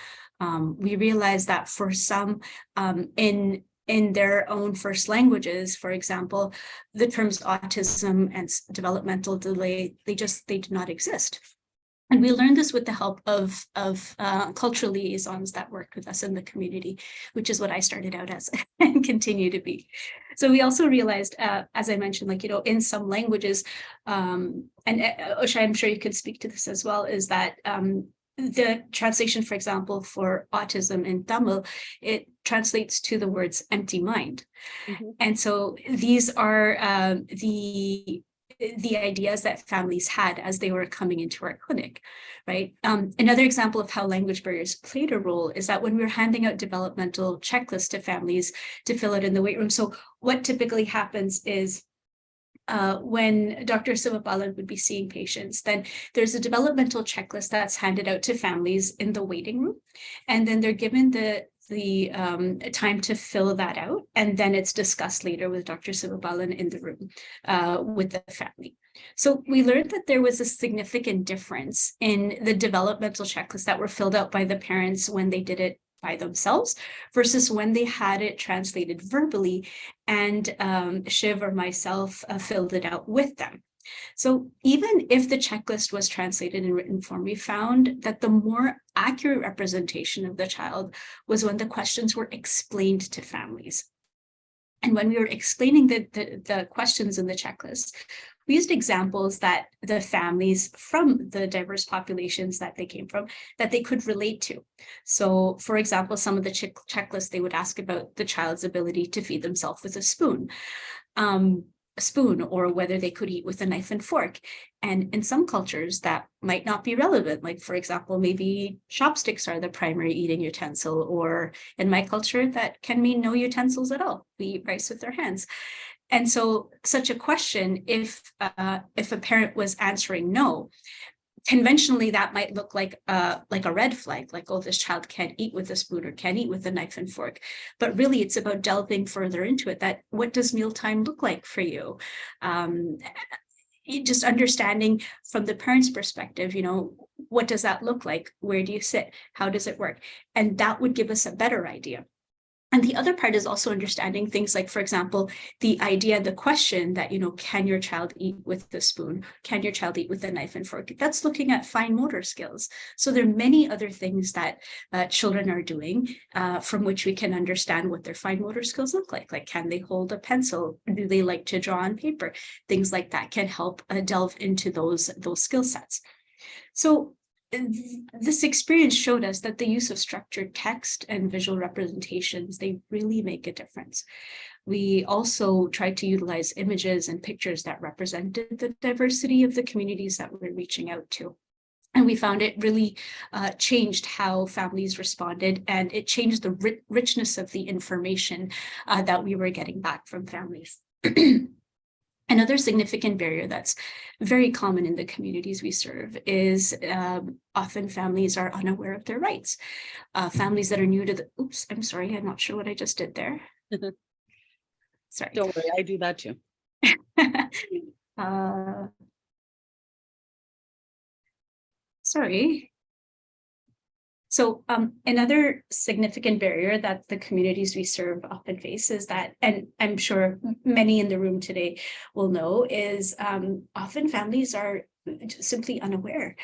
We realized that for some in their own first languages, for example, the terms autism and developmental delay, they did not exist. And we learned this with the help of cultural liaisons that worked with us in the community, which is what I started out as and continue to be. So we also realized, as I mentioned, in some languages, and Usha, I'm sure you could speak to this as well, is that the translation, for example, for autism in Tamil, it translates to the words empty mind. Mm-hmm. And so these are the ideas that families had as they were coming into our clinic, right? Another example of how language barriers played a role is that when we were handing out developmental checklists to families to fill out in the wait room. So what typically happens is when Dr. Sivabalan would be seeing patients, then there's a developmental checklist that's handed out to families in the waiting room. And then they're given the time to fill that out, and then it's discussed later with Dr. Sivabalan in the room with the family. So we learned that there was a significant difference in the developmental checklists that were filled out by the parents when they did it by themselves versus when they had it translated verbally and Shiv or myself filled it out with them. So even if the checklist was translated in written form, we found that the more accurate representation of the child was when the questions were explained to families. And when we were explaining the questions in the checklist, we used examples that the families from the diverse populations that they came from, that they could relate to. So, for example, some of the checklists, they would ask about the child's ability to feed themselves with a spoon, or whether they could eat with a knife and fork. And in some cultures that might not be relevant. Like, for example, maybe chopsticks are the primary eating utensil, or in my culture, that can mean no utensils at all. We eat rice with our hands. And so such a question, if a parent was answering no, conventionally, that might look like a red flag, like, oh, this child can't eat with a spoon or can't eat with a knife and fork. But really, it's about delving further into it. That what does mealtime look like for you? Just understanding from the parent's perspective, what does that look like? Where do you sit? How does it work? And that would give us a better idea. And the other part is also understanding things like, for example, the idea, the question that, can your child eat with the spoon? Can your child eat with a knife and fork? That's looking at fine motor skills. So there are many other things that children are doing from which we can understand what their fine motor skills look like. Like, can they hold a pencil? Do they like to draw on paper? Things like that can help delve into those skill sets. So this experience showed us that the use of structured text and visual representations, they really make a difference. We also tried to utilize images and pictures that represented the diversity of the communities that we're reaching out to. And we found it really changed how families responded, and it changed the richness of the information that we were getting back from families. Another significant barrier that's very common in the communities we serve is often families are unaware of their rights. Families that are new to the, oops, I'm sorry, I'm not sure what I just did there. Sorry. Don't worry, I do that too. Sorry. So another significant barrier that the communities we serve often face is that, and I'm sure many in the room today will know, is often families are simply unaware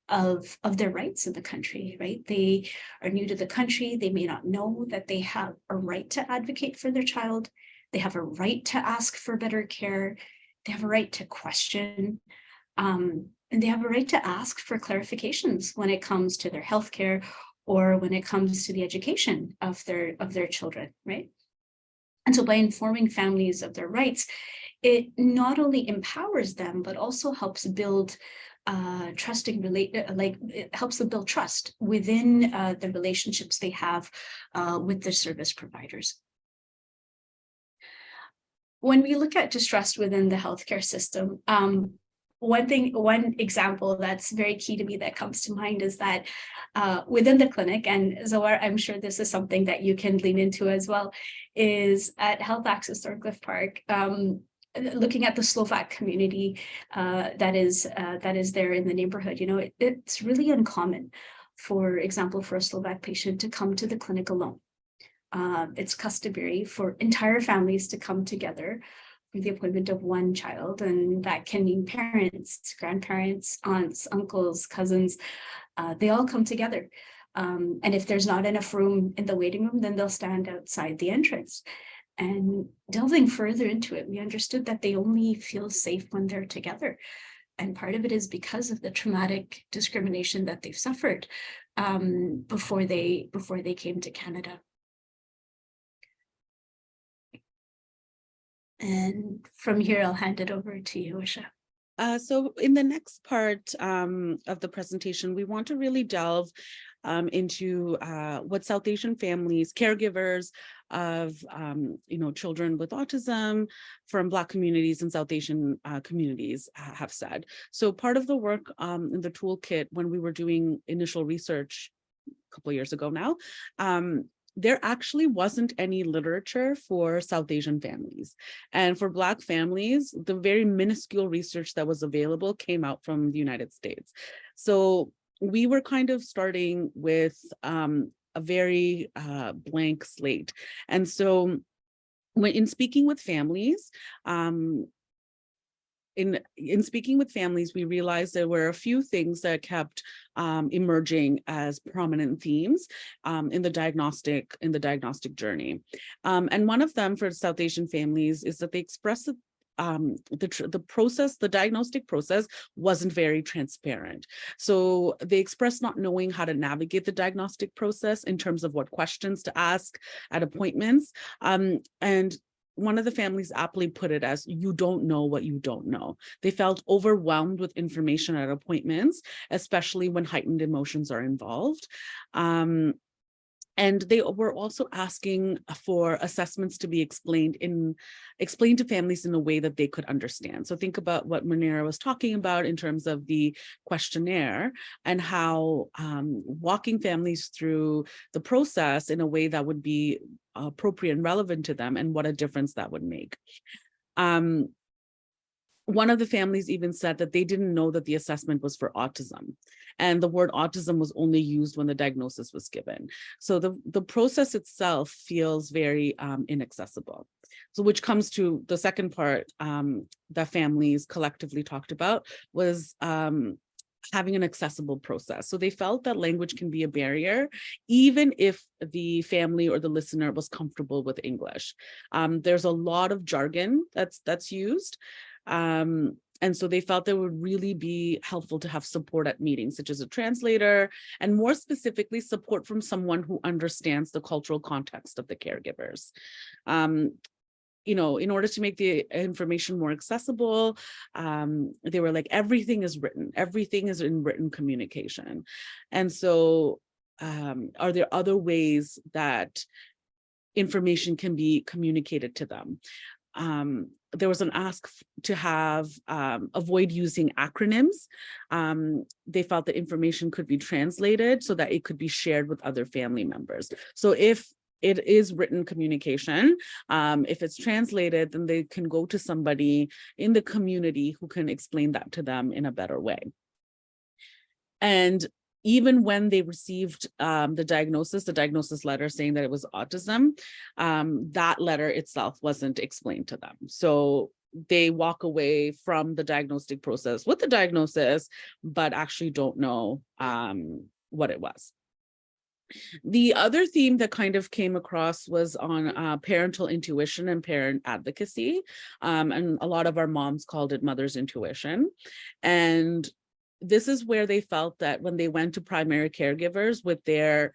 of their rights in the country, right? They are new to the country. They may not know that they have a right to advocate for their child. They have a right to ask for better care. They have a right to question. And they have a right to ask for clarifications when it comes to their healthcare or when it comes to the education of their children, right? And so by informing families of their rights, it not only empowers them, but also helps build it helps them build trust within the relationships they have with their service providers. When we look at distrust within the healthcare system, one example that's very key to me that comes to mind is that within the clinic, and Zohar, I'm sure this is something that you can lean into as well, is at Health Access Thorncliffe Park, looking at the Slovak community that is there in the neighborhood. It's really uncommon, for example, for a Slovak patient to come to the clinic alone. It's customary for entire families to come together for the appointment of one child, and that can mean parents, grandparents, aunts, uncles, cousins. They all come together. And if there's not enough room in the waiting room, then they'll stand outside the entrance. And delving further into it, we understood that they only feel safe when they're together. And part of it is because of the traumatic discrimination that they've suffered before they came to Canada. And from here, I'll hand it over to you, Usha. So in the next part of the presentation, we want to really delve into what South Asian families, caregivers of children with autism from Black communities and South Asian communities have said. So part of the work in the toolkit when we were doing initial research a couple of years ago now, there actually wasn't any literature for South Asian families. And for Black families, the very minuscule research that was available came out from the United States. So we were kind of starting with a very blank slate. And so in speaking with families, in speaking with families, we realized there were a few things that kept emerging as prominent themes in the diagnostic journey. And one of them for South Asian families is that they express that the diagnostic process wasn't very transparent. So they expressed not knowing how to navigate the diagnostic process in terms of what questions to ask at appointments. And one of the families aptly put it as, you don't know what you don't know. They felt overwhelmed with information at appointments, especially when heightened emotions are involved. And And they were also asking for assessments to be explained to families in a way that they could understand. So think about what Munira was talking about in terms of the questionnaire and how walking families through the process in a way that would be appropriate and relevant to them, and what a difference that would make. One of the families even said that they didn't know that the assessment was for autism, and the word autism was only used when the diagnosis was given. So the process itself feels very inaccessible. So which comes to the second part that families collectively talked about was having an accessible process. So they felt that language can be a barrier, even if the family or the listener was comfortable with English. There's a lot of jargon that's used. And so they felt it would really be helpful to have support at meetings, such as a translator, and more specifically, support from someone who understands the cultural context of the caregivers. You know, in order to make the information more accessible, they were like, everything is written, everything is in written communication. And so are there other ways that information can be communicated to them? There was an ask to have avoid using acronyms. They felt that information could be translated so that it could be shared with other family members. So if it is written communication, if it's translated, then they can go to somebody in the community who can explain that to them in a better way. And even when they received the diagnosis letter saying that it was autism, that letter itself wasn't explained to them. So they walk away from the diagnostic process with the diagnosis, but actually don't know what it was. The other theme that kind of came across was on parental intuition and parent advocacy. And a lot of our moms called it mother's intuition. And this is where they felt that when they went to primary caregivers with their,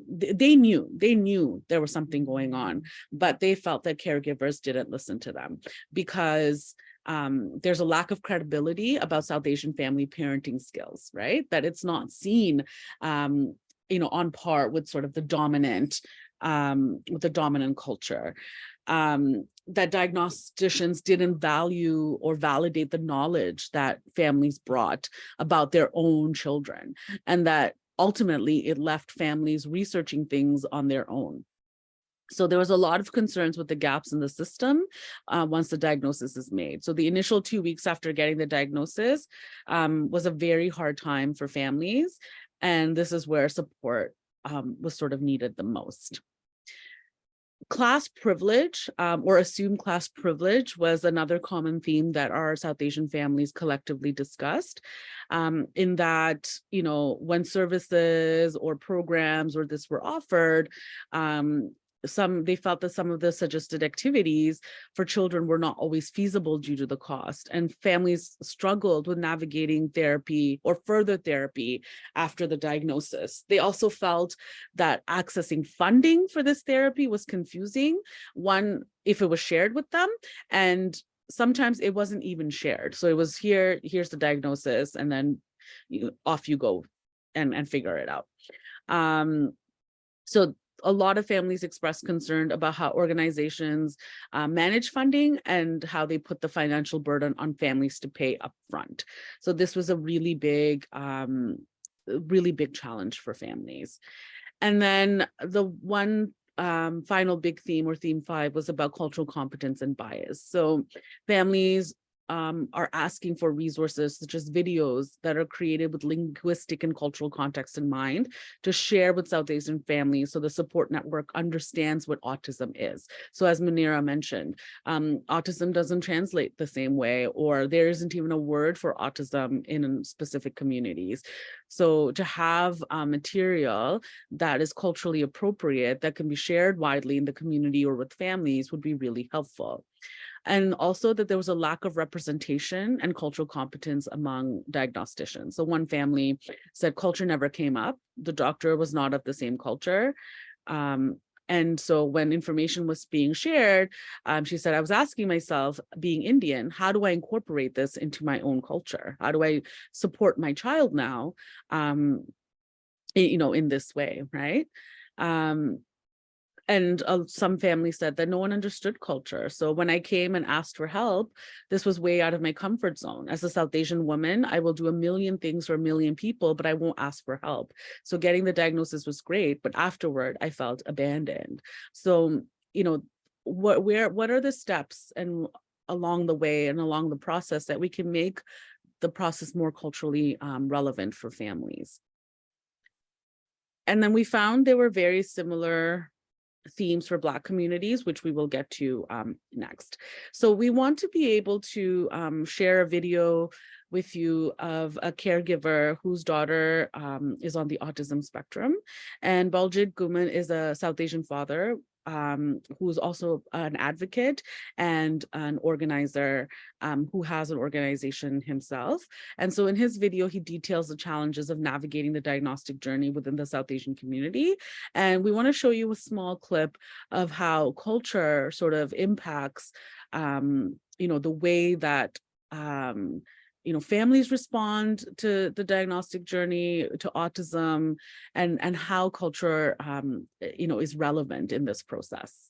they knew there was something going on, but they felt that caregivers didn't listen to them because there's a lack of credibility about South Asian family parenting skills, right? That it's not seen, you know, on par with sort of the dominant, culture. That diagnosticians didn't value or validate the knowledge that families brought about their own children, and that ultimately it left families researching things on their own. So there was a lot of concerns with the gaps in the system once the diagnosis is made. So the initial 2 weeks after getting the diagnosis was a very hard time for families. And this is where support was sort of needed the most. Class privilege or assumed class privilege was another common theme that our South Asian families collectively discussed, in that, you know, when services or programs or this were offered, they felt that some of the suggested activities for children were not always feasible due to the cost, and families struggled with navigating therapy or further therapy after the diagnosis. They also felt that accessing funding for this therapy was confusing, one, if it was shared with them, and sometimes it wasn't even shared. So it was here's the diagnosis, and then off you go and figure it out. So a lot of families expressed concern about how organizations manage funding and how they put the financial burden on families to pay upfront. So this was a really big challenge for families. And then the one final big theme, or theme 5, was about cultural competence and bias. So families are asking for resources such as videos that are created with linguistic and cultural context in mind to share with South Asian families so the support network understands what autism is. So as Munira mentioned, autism doesn't translate the same way, or there isn't even a word for autism in specific communities. So to have material that is culturally appropriate, that can be shared widely in the community or with families, would be really helpful. And also that there was a lack of representation and cultural competence among diagnosticians. So one family said culture never came up. The doctor was not of the same culture. And so when information was being shared, she said, I was asking myself, being Indian, how do I incorporate this into my own culture? How do I support my child now, you know, in this way, right? And some families said that no one understood culture. So when I came and asked for help, this was way out of my comfort zone. As a South Asian woman, I will do a million things for a million people, but I won't ask for help. So getting the diagnosis was great, but afterward, I felt abandoned. So, what are the steps and along the way and along the process that we can make the process more culturally relevant for families? And then we found there were very similar themes for Black communities, which we will get to next. So we want to be able to share a video with you of a caregiver whose daughter is on the autism spectrum. And Baljit Guman is a South Asian father who's also an advocate and an organizer who has an organization himself. And so in his video, he details the challenges of navigating the diagnostic journey within the South Asian community. And we want to show you a small clip of how culture sort of impacts, the way that families respond to the diagnostic journey, to autism, and how culture, is relevant in this process.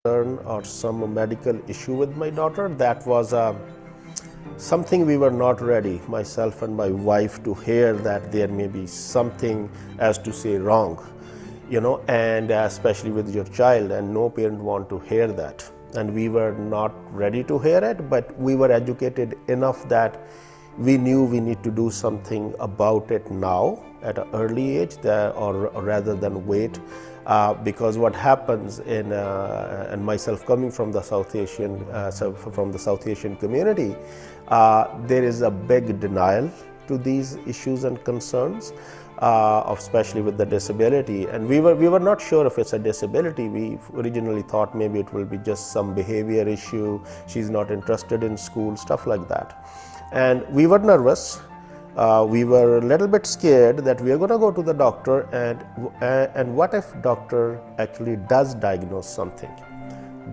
Or some medical issue with my daughter, that was something we were not ready, myself and my wife, to hear that there may be something, as to say, wrong. And especially with your child, and no parent want to hear that. And we were not ready to hear it, but we were educated enough that we knew we need to do something about it now at an early age, or rather than wait. Because what happens and myself coming from the South Asian, community, there is a big denial to these issues and concerns. Especially with the disability, and we were not sure if it's a disability. We originally thought maybe it will be just some behavior issue, she's not interested in school, stuff like that. And we were nervous, we were a little bit scared that we are going to go to the doctor, and what if doctor actually does diagnose something,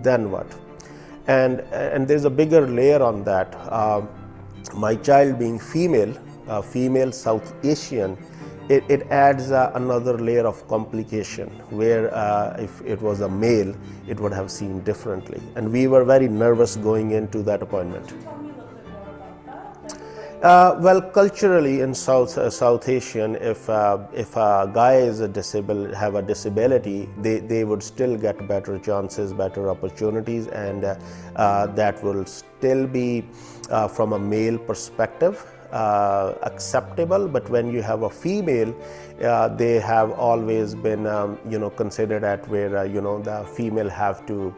then what? And there's a bigger layer on that. My child being female South Asian, it adds another layer of complication, where if it was a male, it would have seen differently. And we were very nervous going into that appointment. Well, culturally in South Asian, if a guy is have a disability, they would still get better chances, better opportunities, and that will still be from a male perspective acceptable. But when you have a female, they have always been considered at where the female have to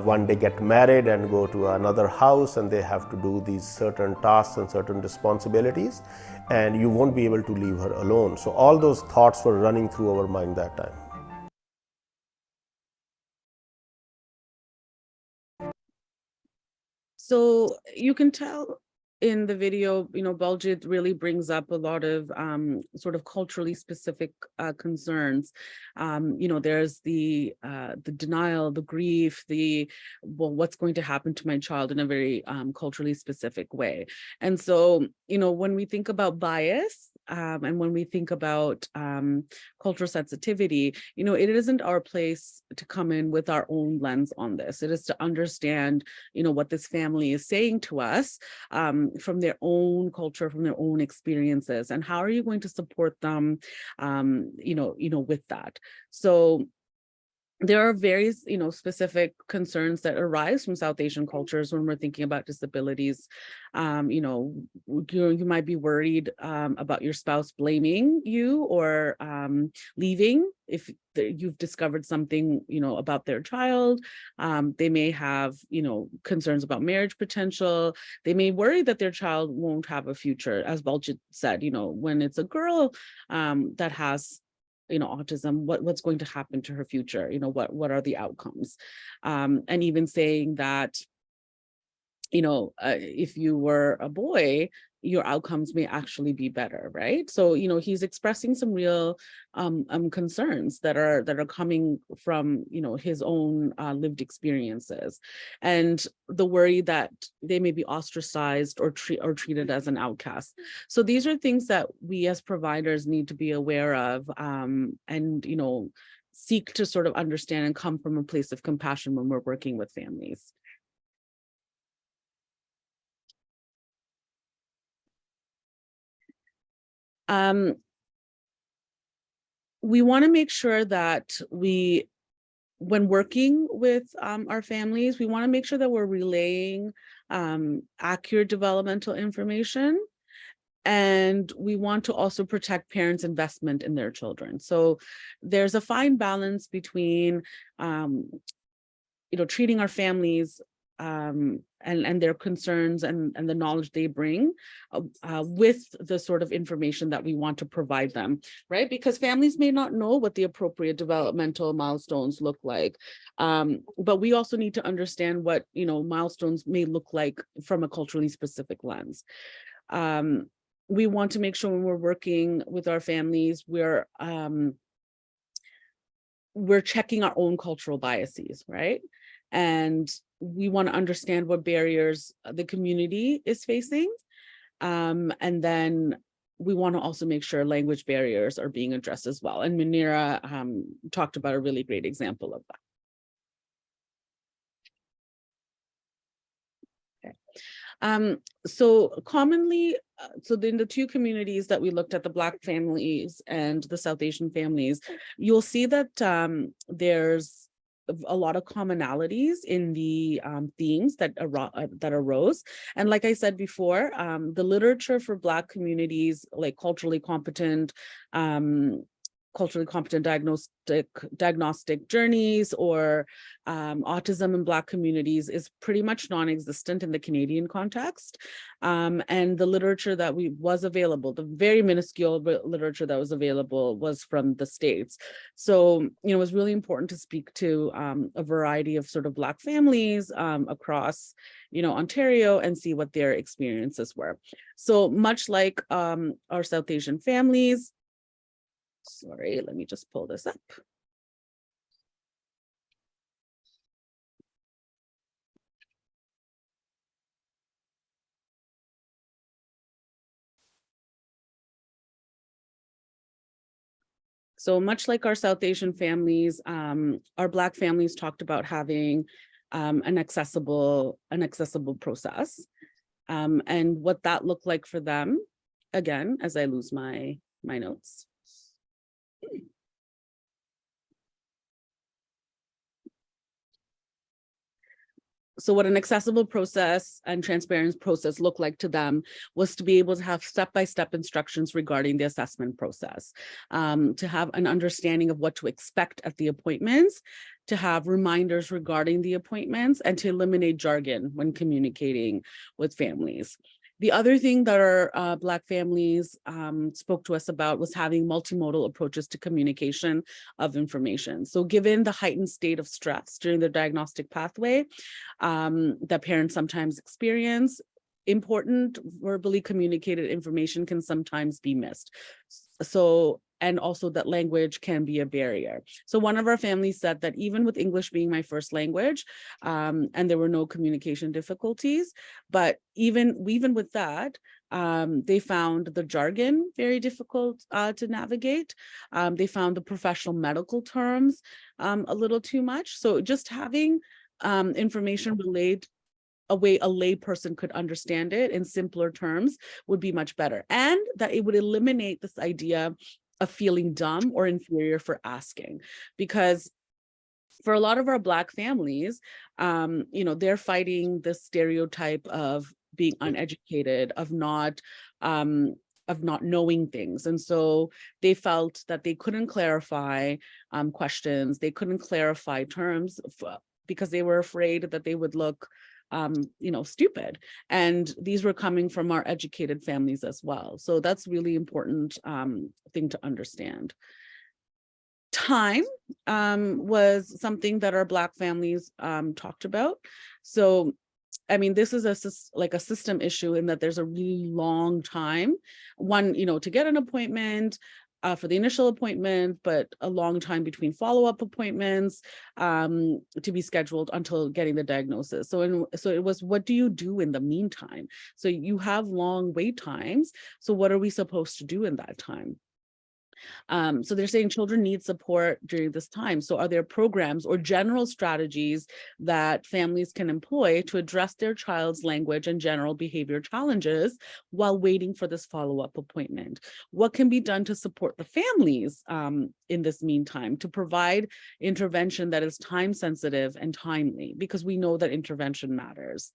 one day get married and go to another house, and they have to do these certain tasks and certain responsibilities, and you won't be able to leave her alone. So all those thoughts were running through our mind that time. So you can tell in the video, Baljit really brings up a lot of sort of culturally specific concerns. There's the denial, the grief, what's going to happen to my child in a very culturally specific way. And so, when we think about bias, and when we think about cultural sensitivity, it isn't our place to come in with our own lens on this. It is to understand, what this family is saying to us from their own culture, from their own experiences, and how are you going to support them, with that. So there are various, specific concerns that arise from South Asian cultures when we're thinking about disabilities. You might be worried about your spouse blaming you or leaving if you've discovered something, about their child. They may have, concerns about marriage potential. They may worry that their child won't have a future. As Baljit said, when it's a girl that has autism, what's going to happen to her future? What are the outcomes? And even saying that, if you were a boy, your outcomes may actually be better, right? So, you know, he's expressing some real concerns that are coming from, you know, his own lived experiences, and the worry that they may be ostracized or treated as an outcast. So these are things that we as providers need to be aware of, and, you know, seek to sort of understand and come from a place of compassion when we're working with families. We want to make sure that when working with our families, we want to make sure that we're relaying accurate developmental information, and we want to also protect parents' investment in their children. So there's a fine balance between, you know, treating our families and their concerns and the knowledge they bring with the sort of information that we want to provide them, right? Because families may not know what the appropriate developmental milestones look like, but we also need to understand what, you know, milestones may look like from a culturally specific lens. We want to make sure when we're working with our families, we're checking our own cultural biases, right? And we want to understand what barriers the community is facing. And then we want to also make sure language barriers are being addressed as well. And Munira talked about a really great example of that. So commonly, so in the two communities that we looked at, the Black families and the South Asian families, you'll see that there's a lot of commonalities in the themes that arose. And like I said before, the literature for Black communities, like culturally competent diagnostic journeys or autism in Black communities is pretty much non-existent in the Canadian context. And the literature that was available, the very minuscule literature that was available, was from the States. So, you know, it was really important to speak to a variety of sort of Black families across, you know, Ontario, and see what their experiences were. So much like our South Asian families, sorry, let me just pull this up. So much like our South Asian families, our Black families talked about having an accessible process, and what that looked like for them. Again, as I lose my notes. So what an accessible process and transparent process looked like to them was to be able to have step-by-step instructions regarding the assessment process, to have an understanding of what to expect at the appointments, to have reminders regarding the appointments, and to eliminate jargon when communicating with families. The other thing that our Black families spoke to us about was having multimodal approaches to communication of information. So given the heightened state of stress during the diagnostic pathway that parents sometimes experience, important verbally communicated information can sometimes be missed. So, and also that language can be a barrier. So one of our families said that even with English being my first language, and there were no communication difficulties, but even with that, they found the jargon very difficult to navigate. They found the professional medical terms a little too much. So just having information relayed a way a lay person could understand it in simpler terms would be much better. And that it would eliminate this idea of feeling dumb or inferior for asking. Because for a lot of our Black families, you know, they're fighting the stereotype of being uneducated, of not knowing things. And so they felt that they couldn't clarify questions, they couldn't clarify terms because they were afraid that they would look you know, stupid. And these were coming from our educated families as well. So that's really important thing to understand. Time was something that our Black families talked about. So I mean, this is like a system issue in that there's a really long time, one, to get an appointment, for the initial appointment, but a long time between follow-up appointments to be scheduled until getting the diagnosis. So it was, what do you do in the meantime? So you have long wait times. So what are we supposed to do in that time? So they're saying children need support during this time. So are there programs or general strategies that families can employ to address their child's language and general behavior challenges while waiting for this follow-up appointment? What can be done to support the families in this meantime to provide intervention that is time sensitive and timely, because we know that intervention matters.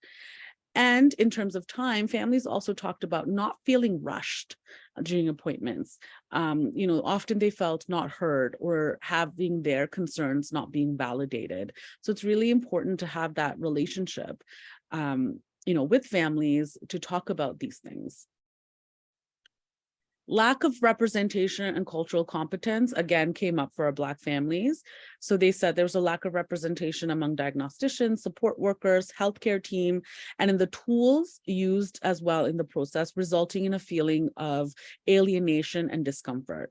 And in terms of time, families also talked about not feeling rushed during appointments. Often they felt not heard or having their concerns not being validated. So it's really important to have that relationship, with families to talk about these things. Lack of representation and cultural competence, again, came up for our Black families. So they said there was a lack of representation among diagnosticians, support workers, healthcare team, and in the tools used as well in the process, resulting in a feeling of alienation and discomfort.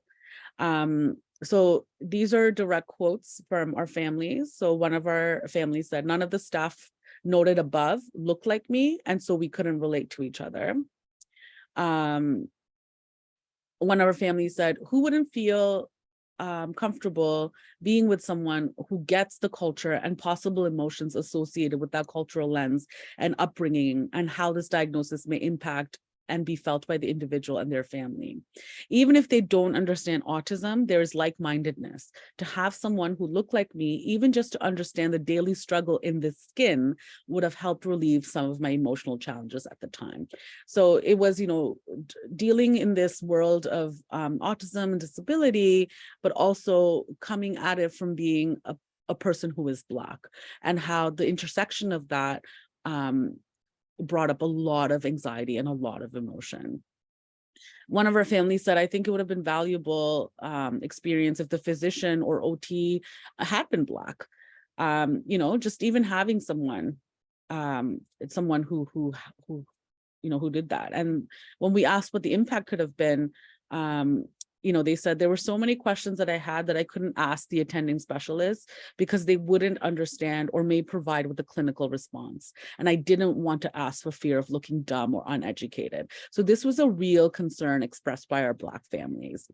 So these are direct quotes from our families. So one of our families said, none of the staff noted above looked like me, and so we couldn't relate to each other. One of our families said, who wouldn't feel comfortable being with someone who gets the culture and possible emotions associated with that cultural lens and upbringing, and how this diagnosis may impact and be felt by the individual and their family. Even if they don't understand autism, there is like-mindedness. To have someone who looked like me, even just to understand the daily struggle in this skin, would have helped relieve some of my emotional challenges at the time. So it was, dealing in this world of autism and disability, but also coming at it from being a person who is Black, and how the intersection of that brought up a lot of anxiety and a lot of emotion. One of our families said, I think it would have been valuable experience if the physician or OT had been Black. Just even having someone who did that. And when we asked what the impact could have been, they said there were so many questions that I had that I couldn't ask the attending specialists because they wouldn't understand or may provide with a clinical response. And I didn't want to ask for fear of looking dumb or uneducated. So this was a real concern expressed by our Black families.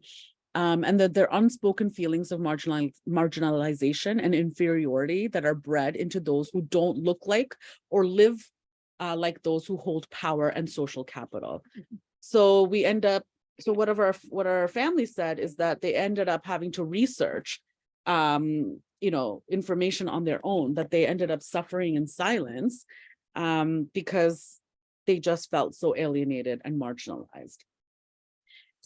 And that their unspoken feelings of marginalization and inferiority that are bred into those who don't look like or live like those who hold power and social capital. So what our family said is that they ended up having to research, information on their own, that they ended up suffering in silence because they just felt so alienated and marginalized.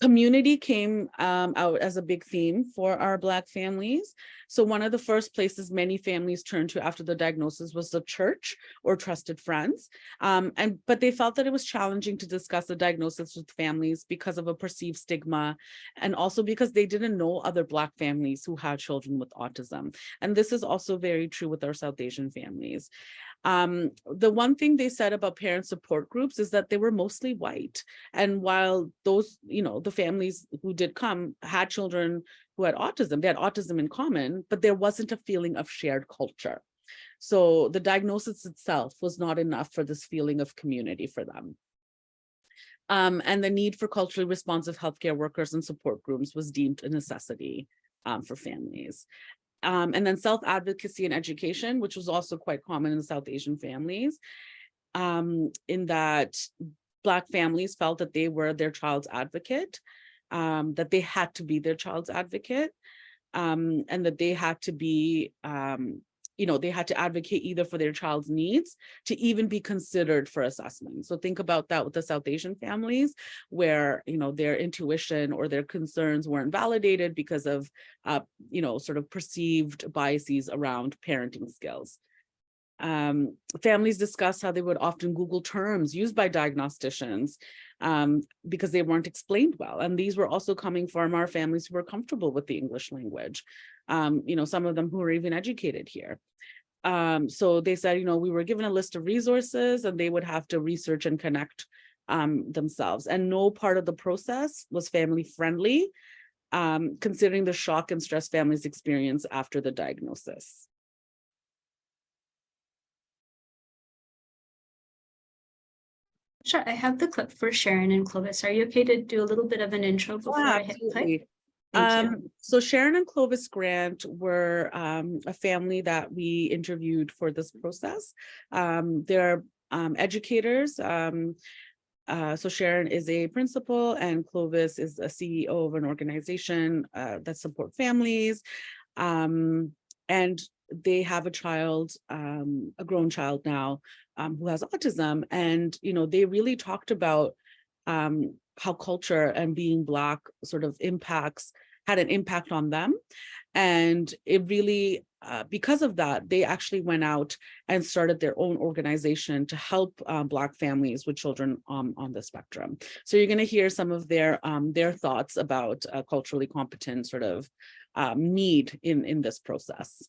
Community came out as a big theme for our Black families. So one of the first places many families turned to after the diagnosis was the church or trusted friends. But they felt that it was challenging to discuss the diagnosis with families because of a perceived stigma, and also because they didn't know other Black families who had children with autism. And this is also very true with our South Asian families. The one thing they said about parent support groups is that they were mostly white. And while those, the families who did come had children who had autism, they had autism in common, but there wasn't a feeling of shared culture. So the diagnosis itself was not enough for this feeling of community for them. And the need for culturally responsive healthcare workers and support groups was deemed a necessity for families. And then self-advocacy and education, which was also quite common in the South Asian families, in that Black families felt that they were their child's advocate, that they had to be their child's advocate, and that they had to be, they had to advocate either for their child's needs to even be considered for assessment. So think about that with the South Asian families where, their intuition or their concerns weren't validated because of, sort of perceived biases around parenting skills. Families discussed how they would often Google terms used by diagnosticians because they weren't explained well. And these were also coming from our families who were comfortable with the English language, some of them who were even educated here. So they said, we were given a list of resources and they would have to research and connect themselves. And no part of the process was family friendly, considering the shock and stress families experience after the diagnosis. Sure, I have the clip for Sharon and Clovis. Are you okay to do a little bit of an intro before I hit play? Thank you. So Sharon and Clovis Grant were a family that we interviewed for this process. They're educators. So Sharon is a principal and Clovis is a CEO of an organization that support families. And they have a child, a grown child now, who has autism. And, they really talked about how culture and being Black sort of had an impact on them. And it really, because of that, they actually went out and started their own organization to help Black families with children on the spectrum. So you're going to hear some of their thoughts about culturally competent sort of need in this process.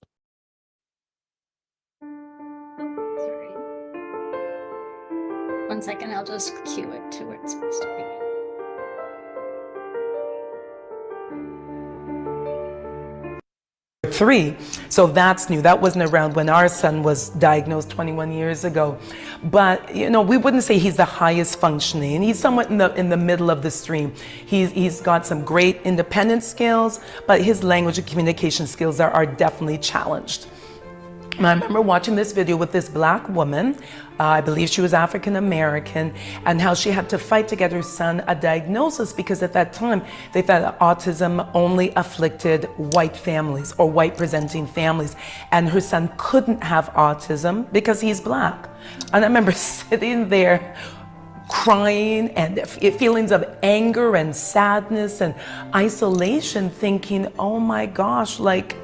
Sorry. 1 second, I'll just cue it to where it's supposed to be. Three, so that's new. That wasn't around when our son was diagnosed 21 years ago. But we wouldn't say he's the highest functioning. He's somewhat in the middle of the stream. He's got some great independent skills, but his language and communication skills are definitely challenged. And I remember watching this video with this Black woman, I believe she was African American, and how she had to fight to get her son a diagnosis because at that time they thought that autism only afflicted white families or white presenting families, and her son couldn't have autism because he's Black. And I remember sitting there crying and feelings of anger and sadness and isolation, thinking, oh my gosh, like,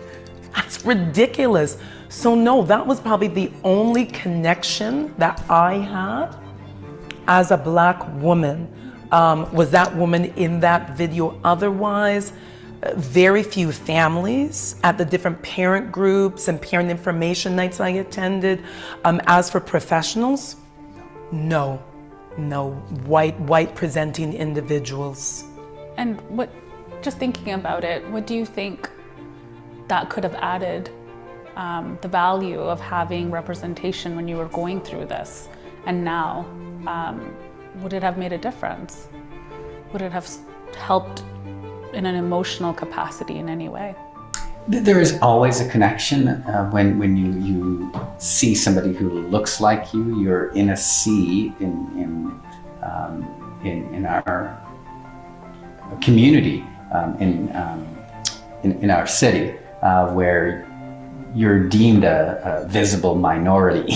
that's ridiculous. So no, that was probably the only connection that I had as a Black woman, was that woman in that video. Otherwise, very few families at the different parent groups and parent information nights I attended. As for professionals, no, white presenting individuals. And just thinking about it, what do you think that could have added the value of having representation when you were going through this? And now, would it have made a difference? Would it have helped in an emotional capacity in any way? There is always a connection when you see somebody who looks like you. You're in a sea in our community, in our city, where you're deemed a visible minority,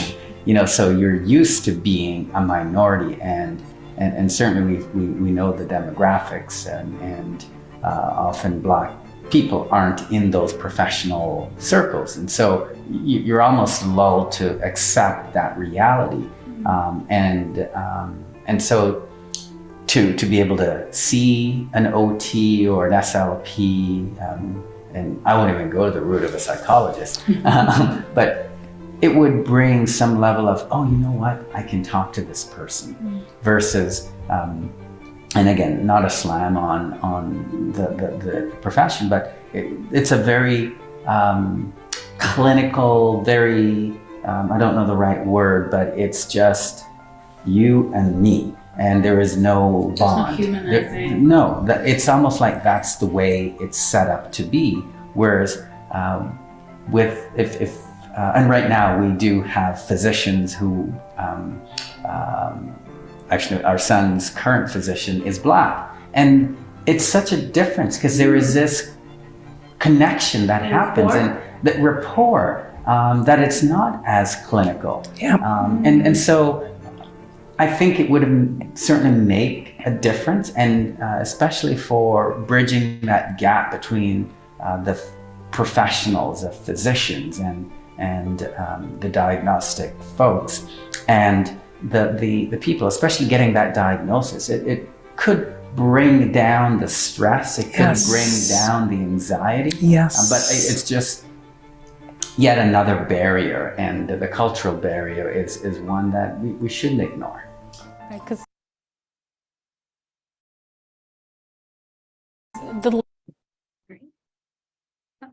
so you're used to being a minority, and certainly we know the demographics, and often Black people aren't in those professional circles, and so you're almost lulled to accept that reality, and so to be able to see an OT or an SLP, and I won't even go to the route of a psychologist, but it would bring some level of, oh, you know what, I can talk to this person, versus, and again, not a slam on the profession, but it's a very clinical, very, I don't know the right word, but it's just you and me. And there is no bond. No, it's almost like that's the way it's set up to be. Whereas and right now we do have physicians who, actually our son's current physician is Black. And it's such a difference because there is this connection that happens and that rapport, that it's not as clinical. Yeah. And so I think it would certainly make a difference, and especially for bridging that gap between the professionals, the physicians, and the diagnostic folks, and the people, especially getting that diagnosis. It could bring down the stress. It could bring down the anxiety. Yes. But it's just, yet another barrier, and the cultural barrier is one that we shouldn't ignore. Right, 'cause the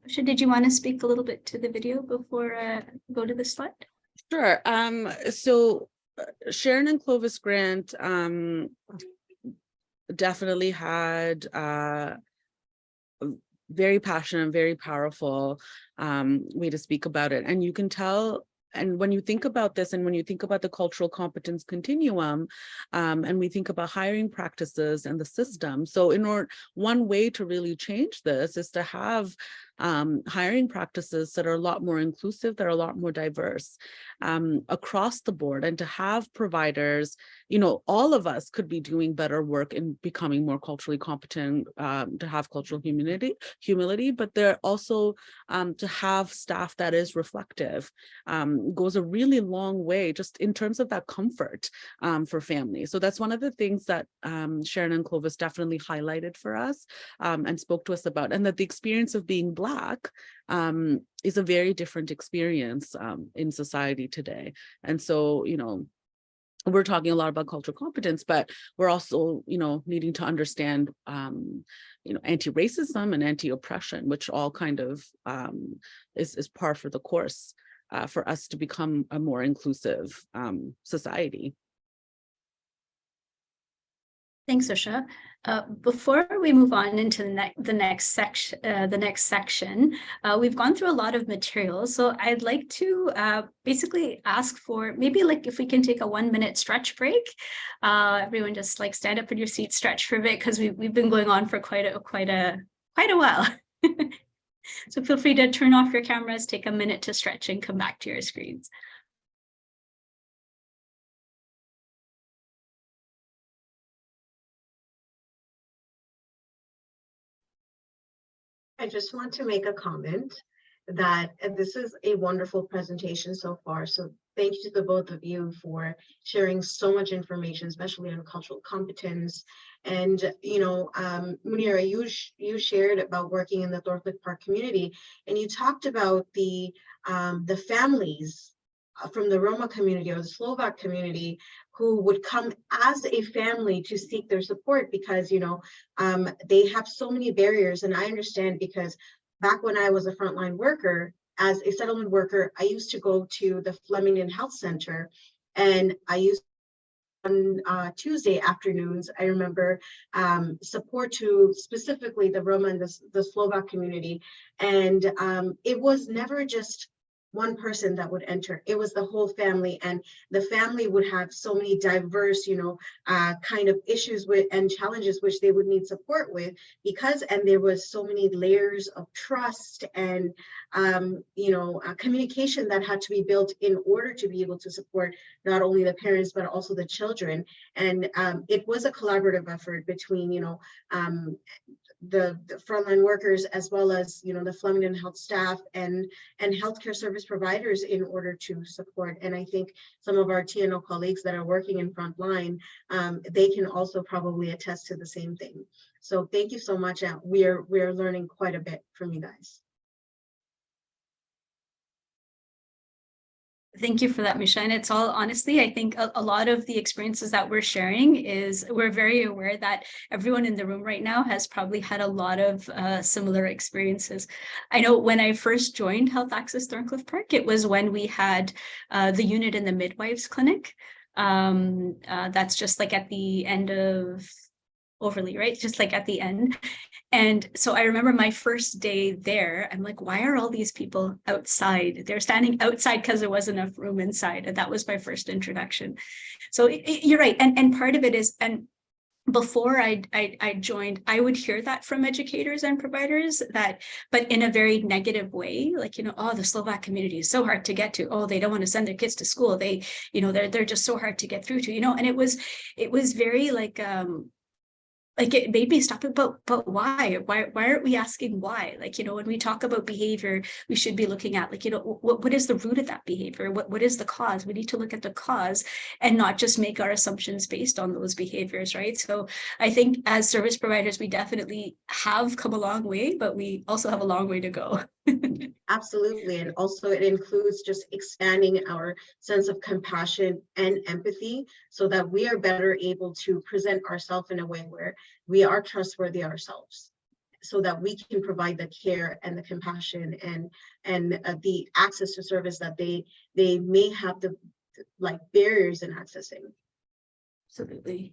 Did you want to speak a little bit to the video before go to the slide? Sure. So Sharon and Clovis Grant definitely had very passionate, very powerful way to speak about it. And you can tell, and when you think about this, and when you think about the cultural competence continuum, and we think about hiring practices and the system. So one way to really change this is to have hiring practices that are a lot more inclusive, that are a lot more diverse across the board, and to have providers, all of us could be doing better work in becoming more culturally competent, to have cultural humility, but they're also to have staff that is reflective goes a really long way just in terms of that comfort for families. So that's one of the things that Sharon and Clovis definitely highlighted for us and spoke to us about, and that the experience of being Black is a very different experience in society today. And so, we're talking a lot about cultural competence, but we're also, needing to understand, anti-racism and anti-oppression, which all kind of is par for the course for us to become a more inclusive society. Thanks, Usha. Before we move on into the next section, we've gone through a lot of materials. So I'd like to basically ask for maybe if we can take a 1-minute stretch break. Everyone just stand up in your seat, stretch for a bit, because we've been going on for quite a while. So feel free to turn off your cameras, take a minute to stretch, and come back to your screens. I just want to make a comment that this is a wonderful presentation so far. So thank you to the both of you for sharing so much information, especially on cultural competence. And, Munira, you shared about working in the Thorncliffe Park community, and you talked about the families from the Roma community or the Slovak community who would come as a family to seek their support because, they have so many barriers. And I understand, because back when I was a frontline worker, as a settlement worker, I used to go to the Flemington Health Center, and I used on Tuesday afternoons, I remember, support to specifically the Roma and the Slovak community. And it was never just one person that would enter. It was the whole family, and the family would have so many diverse, kind of issues with and challenges which they would need support with, and there was so many layers of trust and, communication that had to be built in order to be able to support not only the parents, but also the children. And it was a collaborative effort between, the frontline workers, as well as the Flemington Health staff and healthcare service providers in order to support. And I think some of our TNO colleagues that are working in frontline, they can also probably attest to the same thing. So thank you so much. We are learning quite a bit from you guys. Thank you for that, Misha. And it's all, honestly, I think a lot of the experiences that we're sharing is we're very aware that everyone in the room right now has probably had a lot of similar experiences. I know when I first joined Health Access Thorncliffe Park, it was when we had the unit in the midwives clinic. That's just at the end of Overly, right? Just at the end. And so I remember my first day there, I'm like, why are all these people outside? They're standing outside because there wasn't enough room inside. And that was my first introduction. So you're right. And part of it is, and before I joined, I would hear that from educators and providers but in a very negative way, oh, the Slovak community is so hard to get to. Oh, they don't want to send their kids to school. They're just so hard to get through to, and it was very it made me stop it, but why aren't we asking why? When we talk about behavior, we should be looking at what is the root of that behavior? What is the cause? We need to look at the cause and not just make our assumptions based on those behaviors, right? So I think as service providers, we definitely have come a long way, but we also have a long way to go. Absolutely. And also it includes just expanding our sense of compassion and empathy so that we are better able to present ourselves in a way where we are trustworthy ourselves, so that we can provide the care and the compassion and the access to service that they may have the like barriers in accessing. Absolutely.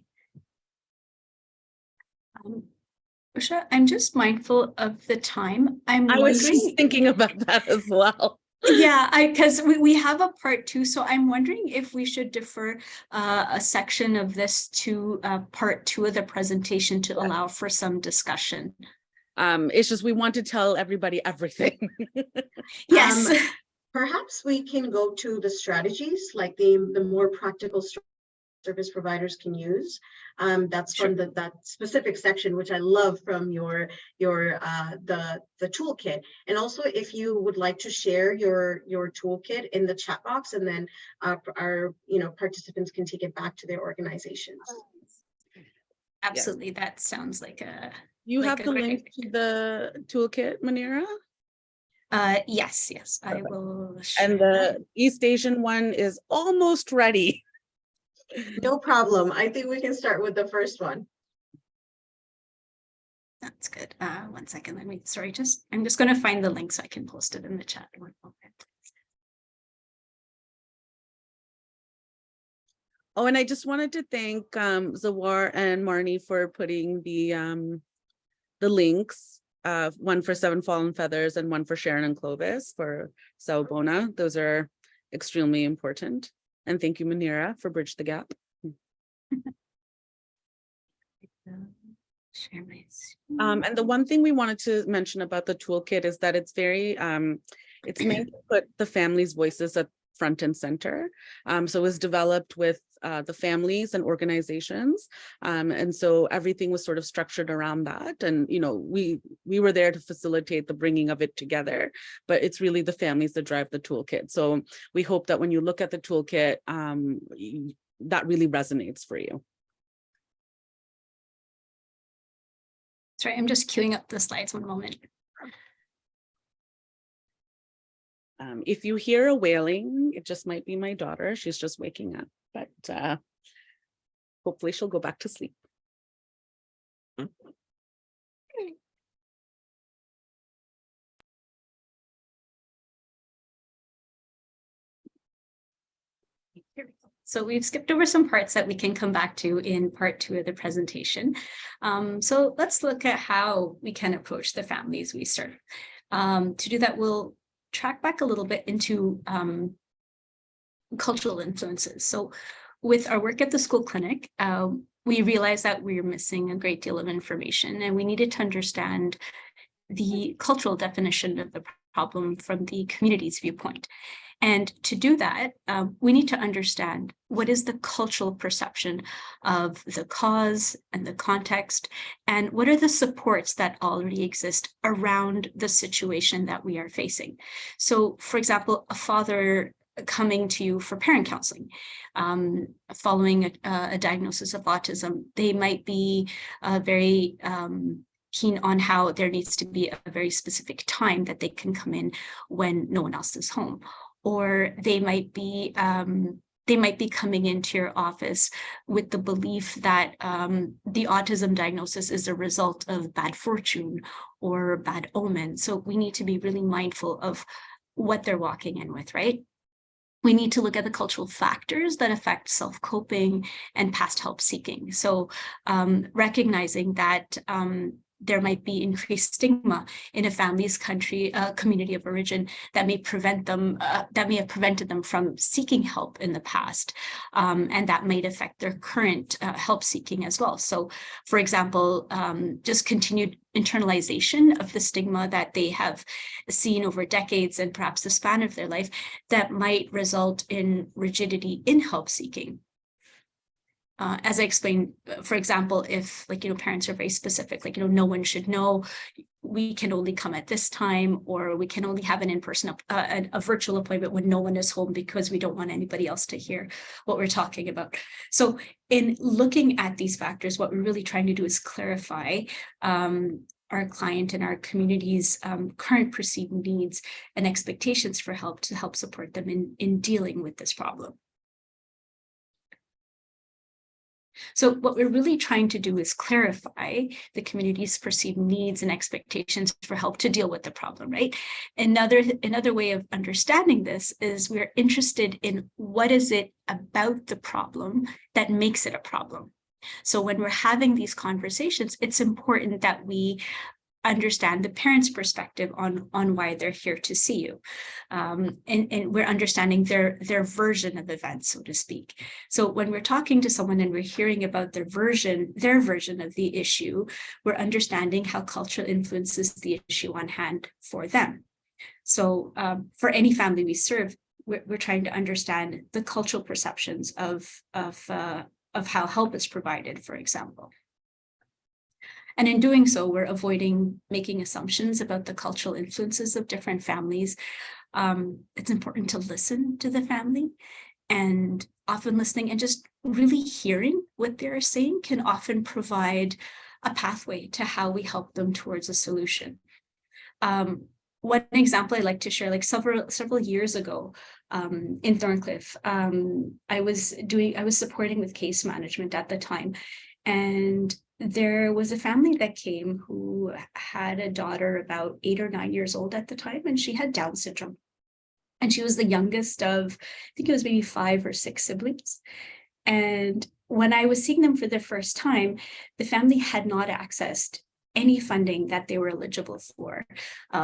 Usha, I'm just mindful of the time. I was just thinking about that as well. Yeah, because we have a part 2, so I'm wondering if we should defer a section of this to part 2 of the presentation to allow for some discussion. It's just we want to tell everybody everything. Yes. Perhaps we can go to the strategies, like the more practical service providers can use. That's from that specific section, which I love from your the toolkit. And also, if you would like to share your toolkit in the chat box, and then our participants can take it back to their organizations. Absolutely, that sounds like a. You have the link to the toolkit, Manira? Yes, I will share. And the East Asian one is almost ready. No problem. I think we can start with the first one. That's good. 1 second. I'm just going to find the link so I can post it in the chat. 1 moment. Oh, and I just wanted to thank Zawar and Marnie for putting the links, one for Seven Fallen Feathers and one for Sharon and Clovis for Sawubona. Those are extremely important. And thank you, Manira, for Bridge the Gap. Share my And the one thing we wanted to mention about the toolkit is that it's very, it's meant to put the families' voices at front and center. So it was developed with the families and organizations. And so everything was sort of structured around that. And, we were there to facilitate the bringing of it together, but it's really the families that drive the toolkit. So we hope that when you look at the toolkit, that really resonates for you. Sorry, I'm just queuing up the slides. 1 moment. If you hear a wailing, it just might be my daughter. She's just waking up, but hopefully she'll go back to sleep. So we've skipped over some parts that we can come back to in part 2 of the presentation. So let's look at how we can approach the families we serve. To do that, we'll track back a little bit into cultural influences. So with our work at the school clinic, we realized that we were missing a great deal of information, and we needed to understand the cultural definition of the problem from the community's viewpoint. And to do that, we need to understand what is the cultural perception of the cause and the context, and what are the supports that already exist around the situation that we are facing. So, for example, a father coming to you for parent counseling, following a diagnosis of autism, they might be very keen on how there needs to be a very specific time that they can come in when no one else is home. Or they might be coming into your office with the belief that the autism diagnosis is a result of bad fortune or bad omen. So we need to be really mindful of what they're walking in with, right? We need to look at the cultural factors that affect self-coping and past help seeking. So recognizing that there might be increased stigma in a family's community of origin that may prevent them, that may have prevented them from seeking help in the past, and that might affect their current help seeking as well. So, for example, just continued internalization of the stigma that they have seen over decades and perhaps the span of their life that might result in rigidity in help seeking. As I explained, for example, if parents are very specific, no one should know, we can only come at this time, or we can only have an in-person, a virtual appointment when no one is home because we don't want anybody else to hear what we're talking about. So in looking at these factors, what we're really trying to do is clarify our client and our community's current perceived needs and expectations for help to help support them in dealing with this problem. So what we're really trying to do is clarify the community's perceived needs and expectations for help to deal with the problem, right? Another way of understanding this is we're interested in what is it about the problem that makes it a problem. So when we're having these conversations, it's important that we understand the parent's perspective on why they're here to see you. And we're understanding their version of events, so to speak. So when we're talking to someone and we're hearing about their version of the issue, we're understanding how culture influences the issue on hand for them. So for any family we serve, we're trying to understand the cultural perceptions of how help is provided, for example. And in doing so, we're avoiding making assumptions about the cultural influences of different families. It's important to listen to the family, and often listening and just really hearing what they're saying can often provide a pathway to how we help them towards a solution. One example I like to share, like several years ago in Thorncliffe, I was supporting with case management at the time, and there was a family that came who had a daughter about 8 or 9 years old at the time, and she had Down syndrome. And she was the youngest of, I think it was maybe 5 or 6 siblings. And when I was seeing them for the first time, the family had not accessed any funding that they were eligible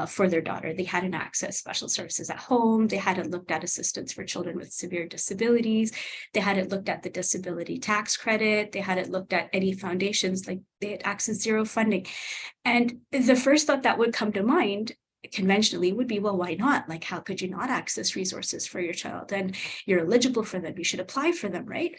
for their daughter. They hadn't accessed special services at home. They hadn't looked at assistance for children with severe disabilities. They hadn't looked at the disability tax credit. They hadn't looked at any foundations, like they had accessed zero funding. And the first thought that would come to mind conventionally would be, well, why not? Like, how could you not access resources for your child? And you're eligible for them. You should apply for them, right?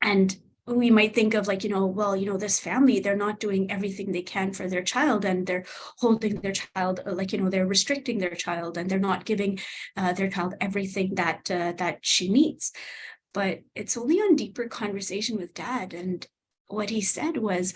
And we might think of like, well, this family, they're not doing everything they can for their child, and they're holding their child, like, they're restricting their child, and they're not giving their child everything that she needs. But it's only on deeper conversation with Dad. And what he said was,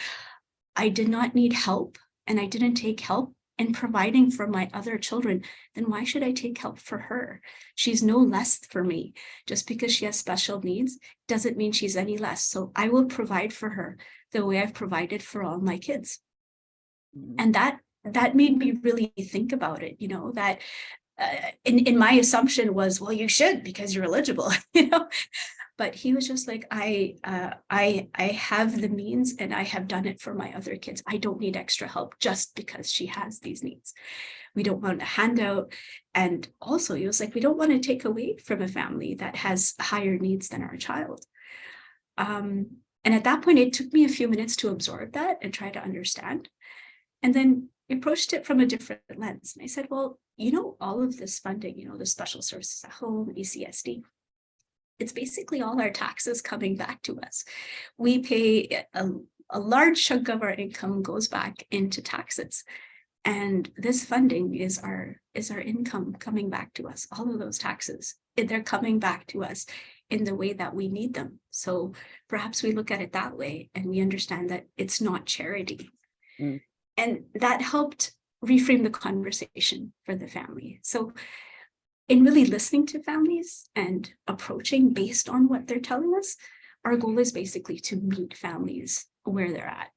I did not need help, and I didn't take help in providing for my other children. Then why should I take help for her? She's no less for me. Just because she has special needs doesn't mean she's any less. So I will provide for her the way I've provided for all my kids. And that made me really think about it, that in my assumption was, well, you should because you're eligible, But he was just like, I have the means, and I have done it for my other kids. I don't need extra help just because she has these needs. We don't want a handout. And also he was like, we don't want to take away from a family that has higher needs than our child. And at that point, it took me a few minutes to absorb that and try to understand. And then approached it from a different lens. And I said, well, all of this funding, the special services at home, ECSD, it's basically all our taxes coming back to us. We pay a large chunk of our income goes back into taxes. And this funding is our income coming back to us. All of those taxes, they're coming back to us in the way that we need them. So perhaps we look at it that way, and we understand that it's not charity. Mm. And that helped reframe the conversation for the family. So in really listening to families and approaching based on what they're telling us, our goal is basically to meet families where they're at.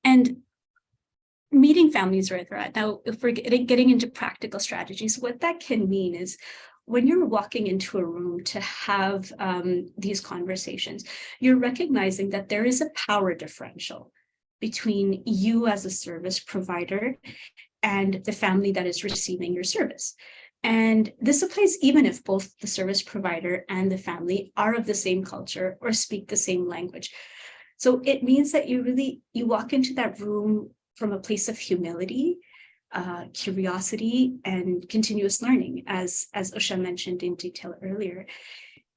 And meeting families where they're at. Now, if we're getting into practical strategies, what that can mean is when you're walking into a room to have these conversations, you're recognizing that there is a power differential between you as a service provider and the family that is receiving your service. And this applies even if both the service provider and the family are of the same culture or speak the same language. So it means that you walk into that room from a place of humility, curiosity, and continuous learning, as Usha mentioned in detail earlier.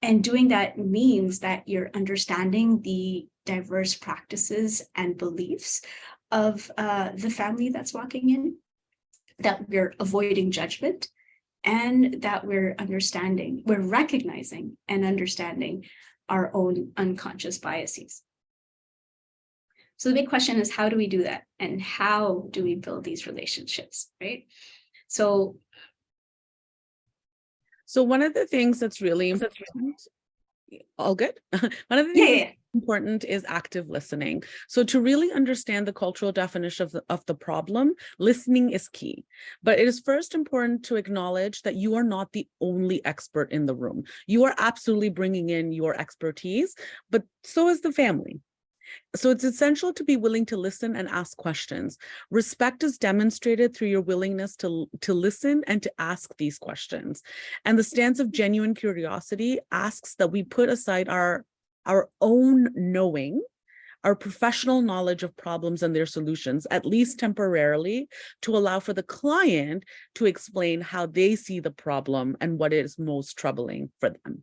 And doing that means that you're understanding the diverse practices and beliefs of the family that's walking in, that we're avoiding judgment, and that we're recognizing and understanding our own unconscious biases. So the big question is, how do we do that? And how do we build these relationships, right? So one of the things that's really important, all good. One of the things that's important is active listening. So to really understand the cultural definition of the problem, listening is key. But it is first important to acknowledge that you are not the only expert in the room. You are absolutely bringing in your expertise, but so is the family. So it's essential to be willing to listen and ask questions. Respect is demonstrated through your willingness to listen and to ask these questions. And the stance of genuine curiosity asks that we put aside our own knowing, our professional knowledge of problems and their solutions, at least temporarily, to allow for the client to explain how they see the problem and what is most troubling for them.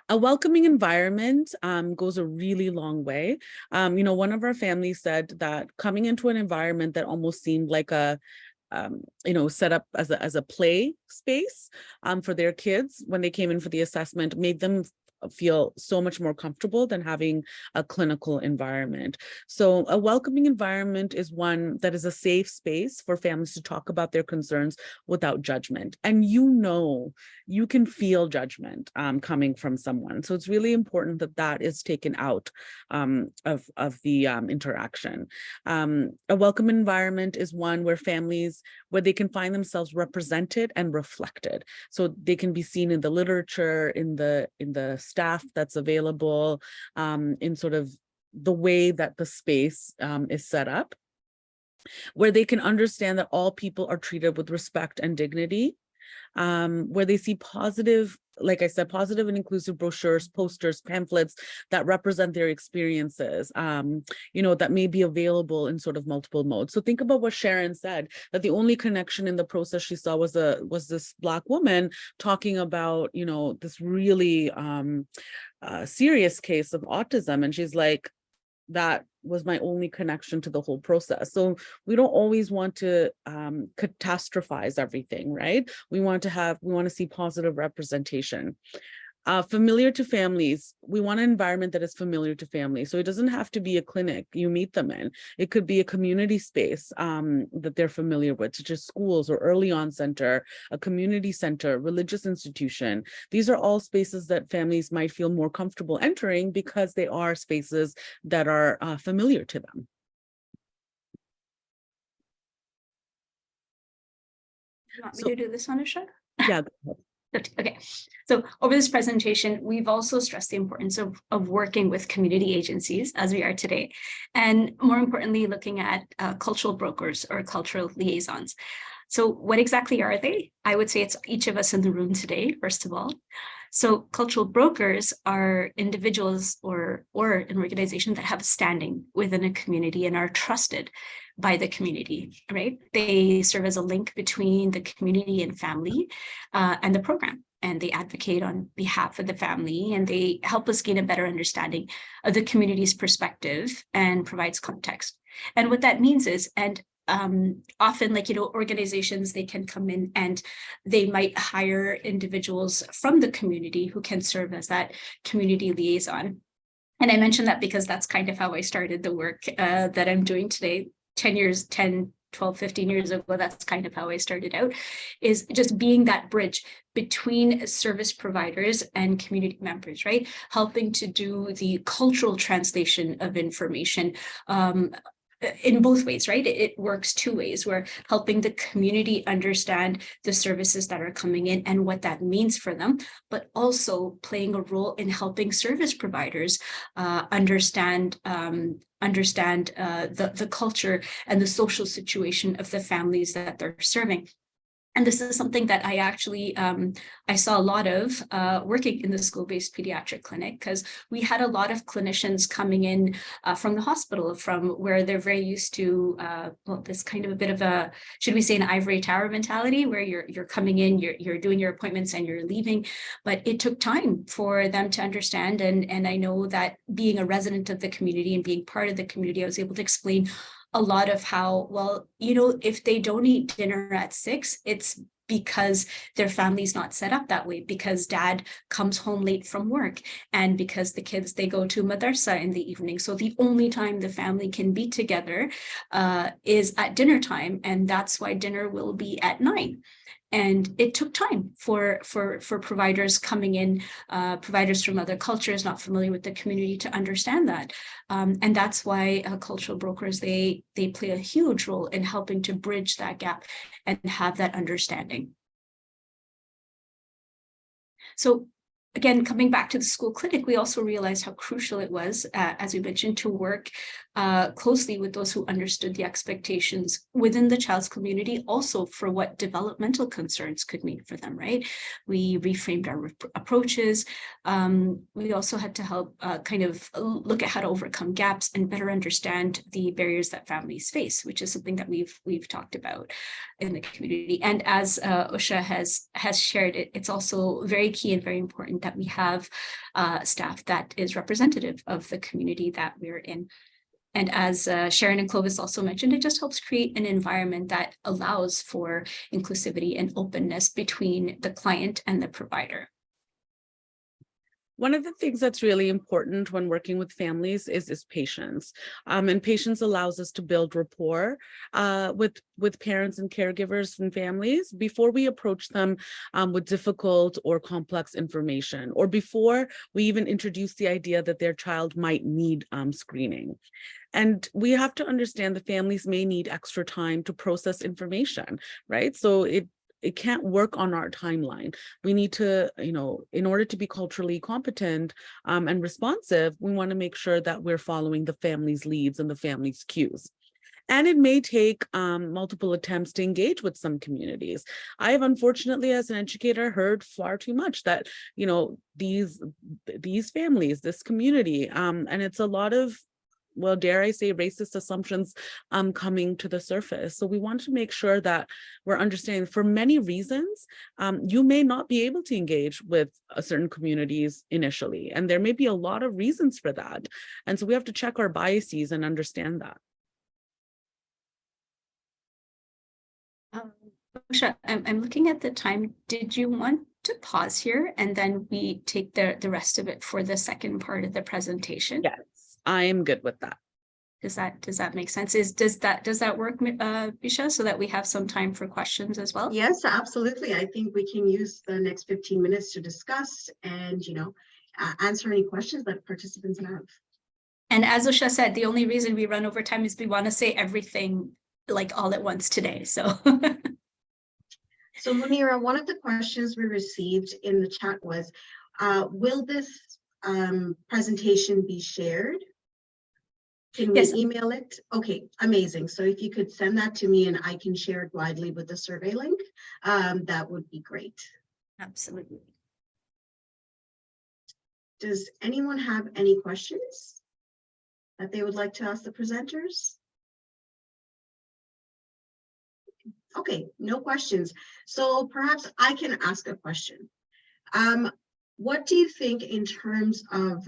A welcoming environment goes a really long way. One of our families said that coming into an environment that almost seemed like a set up as a play space for their kids when they came in for the assessment made them feel so much more comfortable than having a clinical environment. So a welcoming environment is one that is a safe space for families to talk about their concerns without judgment. And you can feel judgment coming from someone. So it's really important that that is taken out of the interaction. A welcome environment is one where they can find themselves represented and reflected. So they can be seen in the literature, in the staff that's available, in sort of the way that the space is set up, where they can understand that all people are treated with respect and dignity, where they see positive, like I said, positive and inclusive brochures, posters, pamphlets that represent their experiences, that may be available in sort of multiple modes. So think about what Sharon said, that the only connection in the process she saw was this Black woman talking about, this really serious case of autism. And she's like, that was my only connection to the whole process. So we don't always want to catastrophize everything, right? We want to see positive representation. Familiar to families, we want an environment that is familiar to families. So it doesn't have to be a clinic you meet them in. It could be a community space that they're familiar with, such as schools or early on center, a community center, religious institution. These are all spaces that families might feel more comfortable entering because they are spaces that are familiar to them. You want me to do this one, Asha? Yeah, go ahead. Okay, so over this presentation, we've also stressed the importance of working with community agencies as we are today, and more importantly, looking at cultural brokers or cultural liaisons. So what exactly are they? I would say it's each of us in the room today, first of all. So cultural brokers are individuals or an organization that have standing within a community and are trusted by the community, right? They serve as a link between the community and family and the program, and they advocate on behalf of the family, and they help us gain a better understanding of the community's perspective and provides context. And what that means is, often, organizations, they can come in and they might hire individuals from the community who can serve as that community liaison. And I mention that because that's kind of how I started the work that I'm doing today. 10, 12, 15 years ago, that's kind of how I started out, is just being that bridge between service providers and community members, right? Helping to do the cultural translation of information in both ways, right? It works two ways. We're helping the community understand the services that are coming in and what that means for them, but also playing a role in helping service providers understand the culture and the social situation of the families that they're serving. And this is something that I actually, I saw a lot of working in the school-based pediatric clinic, because we had a lot of clinicians coming in from the hospital, from where they're very used to, this kind of a bit of a, should we say, an ivory tower mentality, where you're coming in, you're doing your appointments and you're leaving. But it took time for them to understand. And I know that being a resident of the community and being part of the community, I was able to explain a lot of how, well, if they don't eat dinner at 6, it's because their family's not set up that way, because dad comes home late from work, and because the kids, they go to madrasa in the evening. So the only time the family can be together is at dinner time, and that's why dinner will be at 9. And it took time for providers coming in, providers from other cultures not familiar with the community, to understand that. And that's why cultural brokers, they play a huge role in helping to bridge that gap and have that understanding. So again, coming back to the school clinic, we also realized how crucial it was, as we mentioned, to work closely with those who understood the expectations within the child's community, also for what developmental concerns could mean for them, right? We reframed our approaches. We also had to help kind of look at how to overcome gaps and better understand the barriers that families face, which is something that we've talked about in the community. And as Usha has shared, it's also very key and very important that we have staff that is representative of the community that we're in. And as Sharon and Clovis also mentioned, it just helps create an environment that allows for inclusivity and openness between the client and the provider. One of the things that's really important when working with families is patience. And patience allows us to build rapport with parents and caregivers and families before we approach them with difficult or complex information, or before we even introduce the idea that their child might need screening. And we have to understand that families may need extra time to process information, right? So it can't work on our timeline. We need to, in order to be culturally competent and responsive, we want to make sure that we're following the family's leads and the family's cues. And it may take multiple attempts to engage with some communities. I have, unfortunately, as an educator, heard far too much that, these families, this community, and it's a lot of, well, dare I say, racist assumptions coming to the surface. So we want to make sure that we're understanding, for many reasons, you may not be able to engage with certain communities initially, and there may be a lot of reasons for that. And so we have to check our biases and understand that. Usha, I'm looking at the time. Did you want to pause here and then we take the rest of it for the second part of the presentation? Yes, I am good with that. Does that make sense? Does that work, Bisha, so that we have some time for questions as well? Yes, absolutely. I think we can use the next 15 minutes to discuss and, answer any questions that participants have. And as Usha said, the only reason we run over time is we want to say everything like all at once today. So. So Munira, one of the questions we received in the chat was, will this presentation be shared? Can we email it? Okay, amazing. So if you could send that to me and I can share it widely with the survey link, that would be great. Absolutely. Does anyone have any questions that they would like to ask the presenters? Okay, no questions. So perhaps I can ask a question. What do you think in terms of,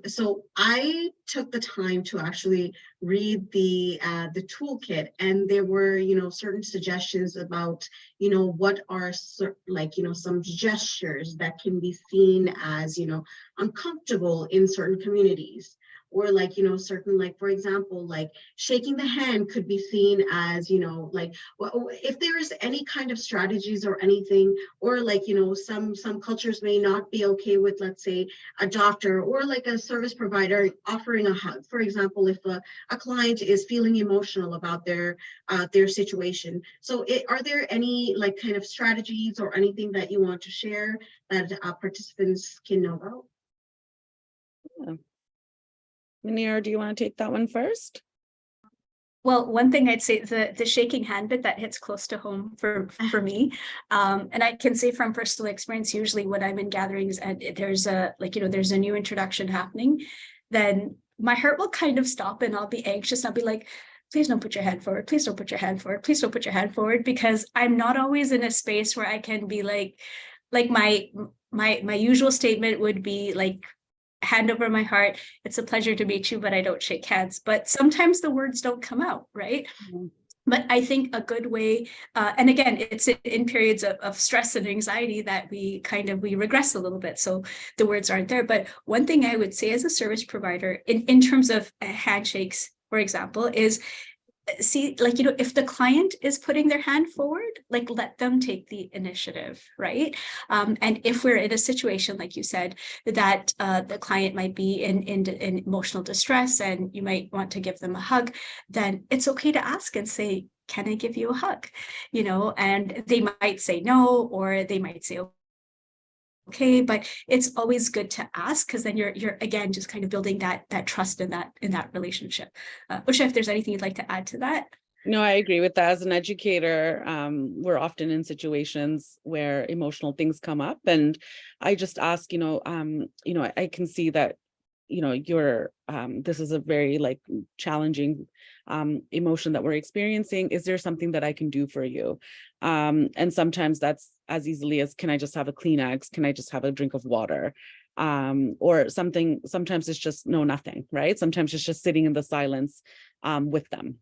so I took the time to actually read the toolkit, and there were, certain suggestions about, what are some gestures that can be seen as, uncomfortable in certain communities. Or certain, for example, shaking the hand could be seen as, if there's any kind of strategies or anything, or some cultures may not be okay with, let's say, a doctor or a service provider offering a hug. For example, if a client is feeling emotional about their situation. So are there any kind of strategies or anything that you want to share that participants can know about? Yeah. Munira, do you want to take that one first? Well, one thing I'd say, the shaking hand bit, that hits close to home for me. And I can say from personal experience, usually when I'm in gatherings and there's there's a new introduction happening, then my heart will kind of stop and I'll be anxious. I'll be like, please don't put your hand forward. Please don't put your hand forward. Please don't put your hand forward, because I'm not always in a space where I can be like my usual statement would be like, hand over my heart, it's a pleasure to meet you, but I don't shake hands. But sometimes the words don't come out, right? Mm-hmm. But I think a good way, and again, it's in periods of stress and anxiety that we regress a little bit. So the words aren't there. But one thing I would say as a service provider in terms of handshakes, for example, is see, like, if the client is putting their hand forward, like, let them take the initiative, right? And if we're in a situation, like you said, that the client might be in emotional distress and you might want to give them a hug, then it's okay to ask and say, can I give you a hug? And they might say no, or they might say, okay, but it's always good to ask, because then you're again just kind of building that trust in that relationship. Usha, if there's anything you'd like to add to that. No, I agree with that. As an educator, we're often in situations where emotional things come up, and I just ask, I can see that, you're this is a very challenging emotion that we're experiencing. Is there something that I can do for you? And sometimes that's as easily as, can I just have a Kleenex? Can I just have a drink of water? Or something. Sometimes it's just no, nothing, right? Sometimes it's just sitting in the silence with them.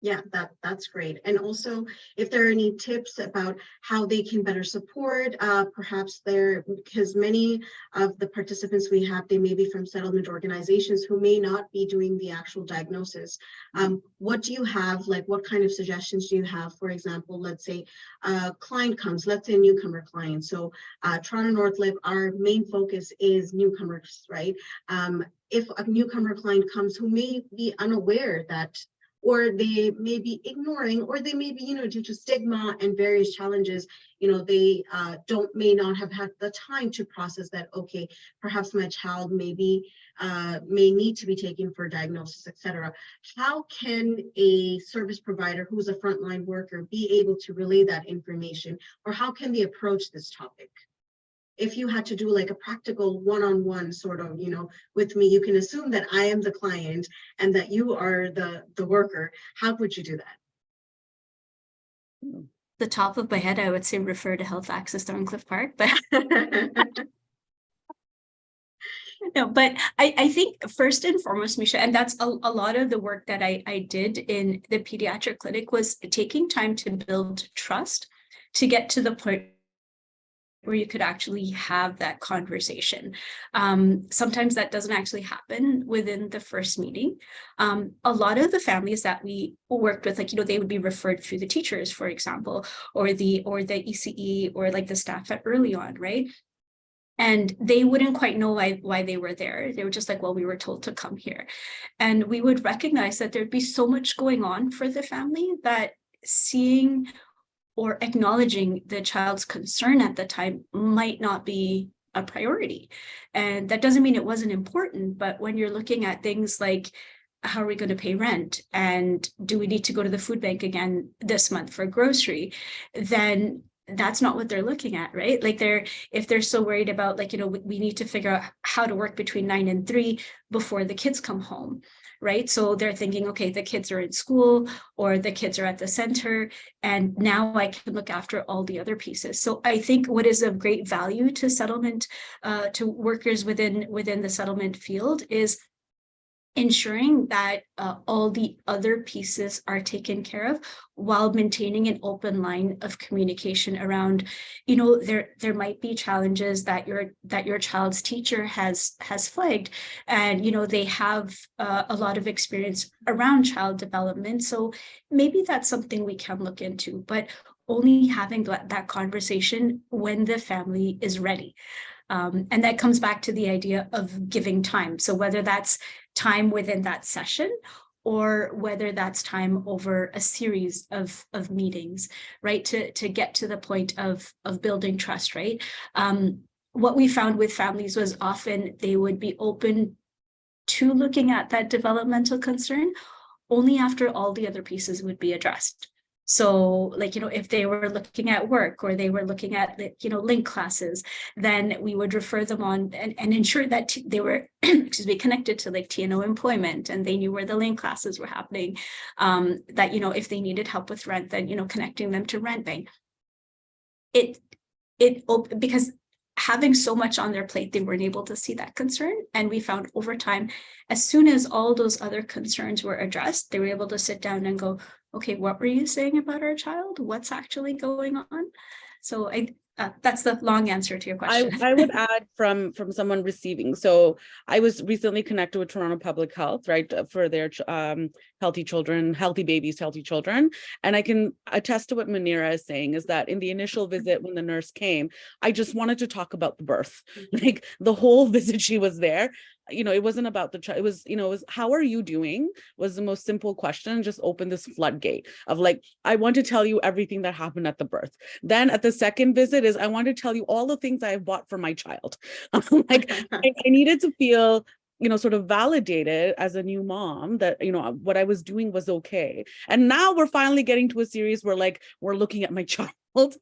Yeah, that's great. And also, if there are any tips about how they can better support, perhaps because many of the participants we have, they may be from settlement organizations who may not be doing the actual diagnosis. What do you have, what kind of suggestions do you have? For example, let's say a client comes, let's say a newcomer client. So Toronto North LIP, our main focus is newcomers, right? If a newcomer client comes who may be unaware that, or they may be ignoring, or they may be, due to stigma and various challenges, they may not have had the time to process that, okay, perhaps my child may need to be taken for diagnosis, etc. How can a service provider who's a frontline worker be able to relay that information, or how can they approach this topic? If you had to do a practical one-on-one sort of, with me, you can assume that I am the client and that you are the worker. How would you do that? The top of my head, I would say refer to Health Access Thorncliffe Park, but no, but I think first and foremost, Misha, and that's a lot of the work that I did in the pediatric clinic, was taking time to build trust to get to the point where you could actually have that conversation. Sometimes that doesn't actually happen within the first meeting. A lot of the families that we worked with, they would be referred through the teachers, for example, or the ECE, or the staff at early on, right? And they wouldn't quite know why they were there. They were just well, we were told to come here. And we would recognize that there'd be so much going on for the family that seeing or acknowledging the child's concern at the time might not be a priority. And that doesn't mean it wasn't important, but when you're looking at things like, how are we going to pay rent? And do we need to go to the food bank again this month for grocery? Then that's not what they're looking at, right? If they're so worried about, we need to figure out how to work between 9 and 3 before the kids come home, right? So they're thinking, okay, the kids are in school, or the kids are at the center, and now I can look after all the other pieces. So I think what is of great value to settlement, to workers within the settlement field, is ensuring that all the other pieces are taken care of, while maintaining an open line of communication around, there might be challenges that your child's teacher has flagged, and they have a lot of experience around child development. So maybe that's something we can look into, but only having that conversation when the family is ready. And that comes back to the idea of giving time. So whether that's time within that session, or whether that's time over a series of meetings, right? To get to the point of building trust, right? What we found with families was often they would be open to looking at that developmental concern only after all the other pieces would be addressed. So if they were looking at work, or they were looking at link classes, then we would refer them on and ensure that they were connected to TNO employment, and they knew where the link classes were happening, that if they needed help with rent, then connecting them to rent bank. Because having so much on their plate, they weren't able to see that concern. And we found over time, as soon as all those other concerns were addressed, they were able to sit down and go, okay, what were you saying about our child? What's actually going on? So that's the long answer to your question. I would add from someone receiving. So I was recently connected with Toronto Public Health, right, for their healthy children, healthy babies, healthy children. And I can attest to what Munira is saying, is that in the initial visit, when the nurse came, I just wanted to talk about the birth. Like the whole visit she was there. It wasn't about the child. It was how are you doing was the most simple question. Just open this floodgate of like, I want to tell you everything that happened at the birth. Then at the second visit is I want to tell you all the things I've bought for my child. Like I needed to feel, sort of validated as a new mom that, what I was doing was okay. And now we're finally getting to a series where like, we're looking at my child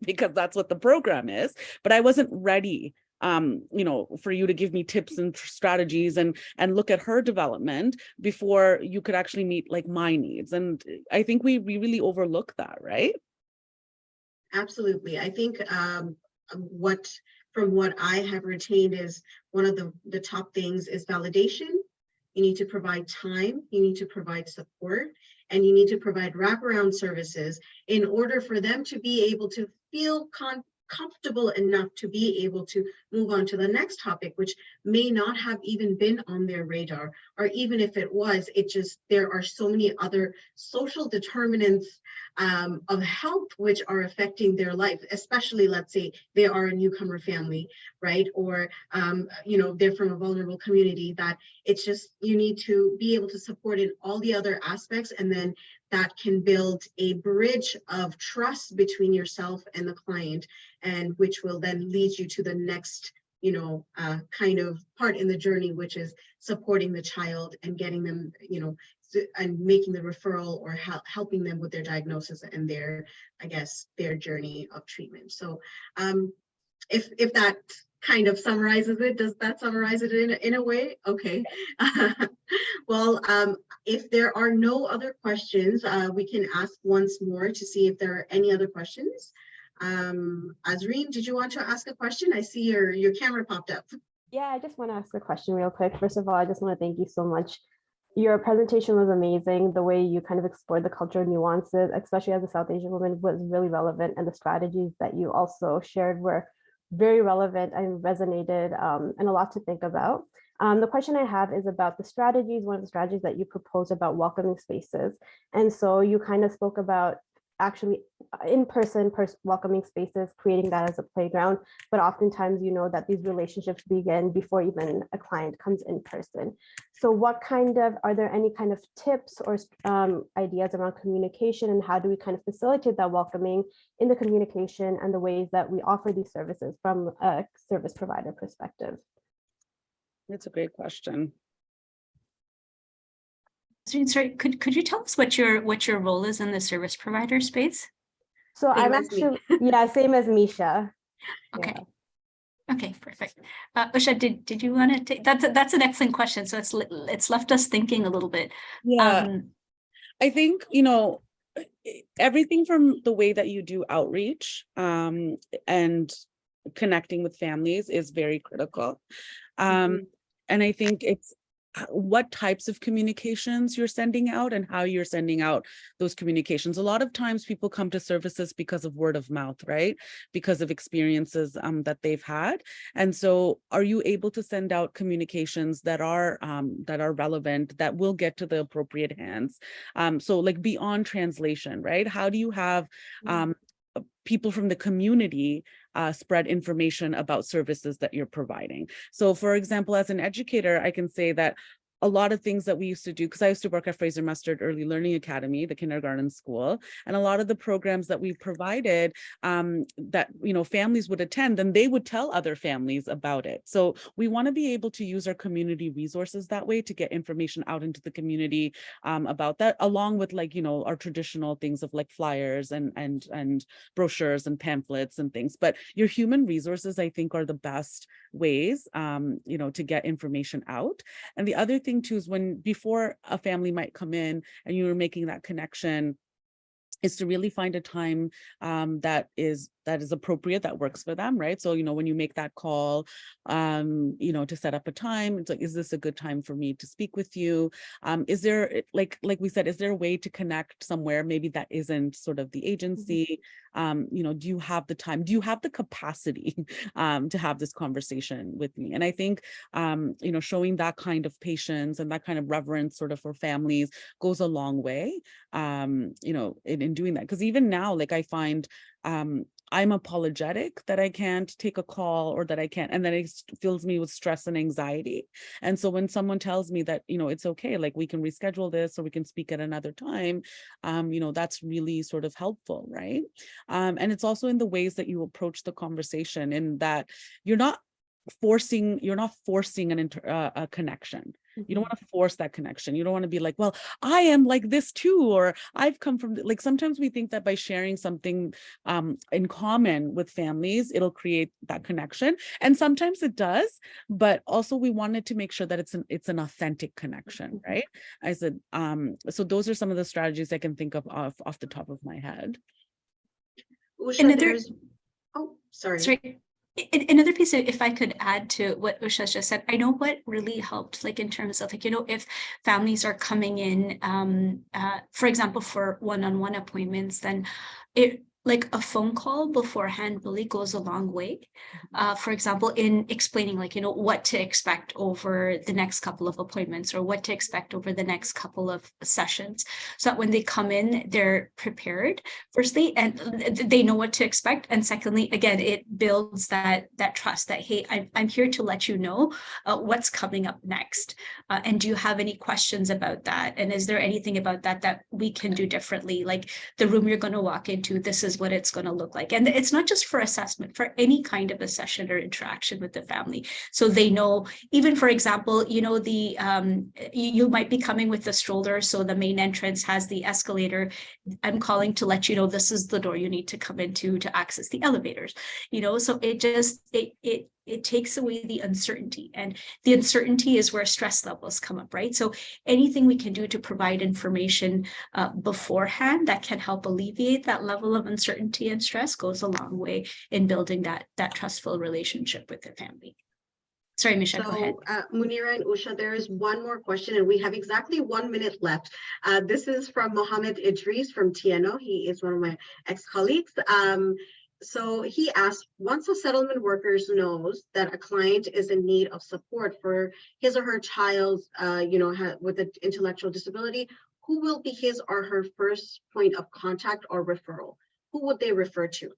because that's what the program is, but I wasn't ready for you to give me tips and strategies and look at her development before you could actually meet like my needs. And I think we really overlook that, right? Absolutely. I think from what I have retained is one of the top things is validation. You need to provide time, you need to provide support, and you need to provide wraparound services in order for them to be able to feel comfortable enough to be able to move on to the next topic, which may not have even been on their radar, or even if it was, there are so many other social determinants of health which are affecting their life, especially let's say they are a newcomer family, right? Or they're from a vulnerable community, that it's just, you need to be able to support in all the other aspects, and then that can build a bridge of trust between yourself and the client, and which will then lead you to the next kind of part in the journey, which is supporting the child and getting them and making the referral or helping them with their diagnosis and their journey of treatment. So if that kind of summarizes it, does that summarize it in a way? Okay. Well, if there are no other questions, we can ask once more to see if there are any other questions. Azreen, did you want to ask a question? I see your camera popped up. Yeah, I just want to ask a question real quick. First of all, I just want to thank you so much. Your presentation was amazing. The way you kind of explored the cultural nuances, especially as a South Asian woman, was really relevant. And the strategies that you also shared were very relevant and resonated, and a lot to think about. The question I have is about the strategies, one of the strategies that you proposed about welcoming spaces. And so you kind of spoke about actually in-person welcoming spaces, creating that as a playground, but oftentimes that these relationships begin before even a client comes in person. So are there any kind of tips or ideas around communication, and how do we kind of facilitate that welcoming in the communication and the ways that we offer these services from a service provider perspective? That's a great question. Sorry, could you tell us what your role is in the service provider space? So I'm actually, same as Misha. Okay. Yeah. Okay, perfect. Usha, did you want to take that's an excellent question. So it's left us thinking a little bit. Yeah, I think everything from the way that you do outreach and connecting with families is very critical. And I think it's what types of communications you're sending out and how you're sending out those communications. A lot of times people come to services because of word of mouth, right? Because of experiences that they've had. And so are you able to send out communications that are relevant, that will get to the appropriate hands? So like beyond translation, right? How do you have people from the community spread information about services that you're providing? So for example, as an educator, I can say that a lot of things that we used to do, because I used to work at Fraser Mustard Early Learning Academy, the kindergarten school, and a lot of the programs that we provided that families would attend, and they would tell other families about it. So we want to be able to use our community resources that way to get information out into the community about that, along with our traditional things of like flyers and brochures and pamphlets and things. But your human resources, I think, are the best ways to get information out. And the other thing too is before a family might come in and you're making that connection, is to really find a time that is that is appropriate, that works for them, right? So, when you make that call, to set up a time, it's like, is this a good time for me to speak with you? Is there, like we said, is there a way to connect somewhere maybe that isn't sort of the agency? Do you have the time? Do you have the capacity to have this conversation with me? And I think, showing that kind of patience and that kind of reverence sort of for families goes a long way, in doing that. Because even now, like I find, I'm apologetic that I can't take a call or that I can't, and then it fills me with stress and anxiety. And so when someone tells me that, it's okay, like we can reschedule this or we can speak at another time, that's really sort of helpful, right? And it's also in the ways that you approach the conversation, in that you're not forcing a connection. You don't want to force that connection. You don't want to be like, well, I am like this too, or I've come from, like, sometimes we think that by sharing something in common with families, it'll create that connection. And sometimes it does, but also we wanted to make sure that it's an authentic connection, right? I said, so those are some of the strategies I can think of off the top of my head. Usha, sorry. Another piece, if I could add to what Usha just said, I know what really helped, like in terms of, like, if families are coming in, for example, for one-on-one appointments, then like a phone call beforehand really goes a long way. For example, in explaining, like, what to expect over the next couple of appointments, or what to expect over the next couple of sessions, so that when they come in, they're prepared, firstly, and they know what to expect. And secondly, again, it builds that trust that, hey, I'm here to let you know what's coming up next. And do you have any questions about that? And is there anything about that we can do differently? Like the room you're going to walk into, this is what it's going to look like. And it's not just for assessment, for any kind of a session or interaction with the family. So they know, even for example, you might be coming with the stroller, so the main entrance has the escalator. I'm calling to let you know this is the door you need to come into to access the elevators. So it takes away the uncertainty, and the uncertainty is where stress levels come up, right? So anything we can do to provide information beforehand that can help alleviate that level of uncertainty and stress goes a long way in building that trustful relationship with the family. Sorry, Misha, go ahead. Munira and Usha, there is one more question, and we have exactly 1 minute left. This is from Mohammed Idris from TNO. He is one of my ex-colleagues. So he asked, once a settlement worker knows that a client is in need of support for his or her child, with an intellectual disability, who will be his or her first point of contact or referral? Who would they refer to?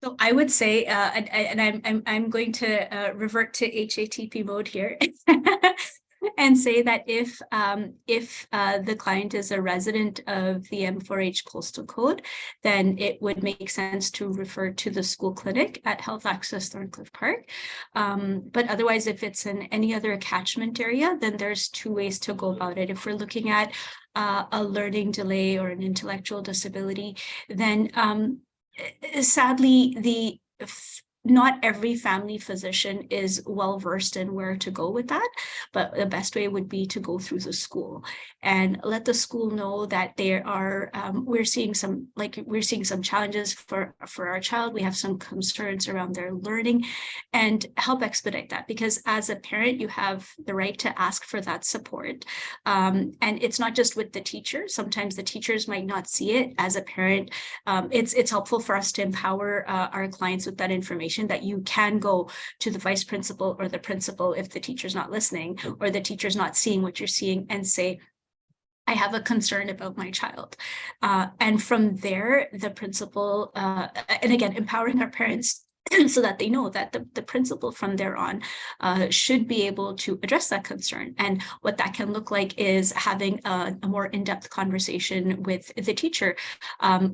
So I would say, and I'm going to revert to HATP mode here. And say that if the client is a resident of the M4H postal code, then it would make sense to refer to the school clinic at Health Access Thorncliffe Park. But otherwise, if it's in any other catchment area, then there's two ways to go about it. If we're looking at a learning delay or an intellectual disability, then sadly, not every family physician is well versed in where to go with that, but the best way would be to go through the school and let the school know that there are we're seeing some challenges for our child. We have some concerns around their learning, and help expedite that, because as a parent you have the right to ask for that support, and it's not just with the teacher. Sometimes the teachers might not see it. As a parent, it's helpful for us to empower our clients with that information, that you can go to the vice principal or the principal if the teacher's not listening or the teacher's not seeing what you're seeing, and say, I have a concern about my child. And from there, the principal, and again, empowering our parents so that they know that the principal from there on should be able to address that concern. And what that can look like is having a more in-depth conversation with the teacher,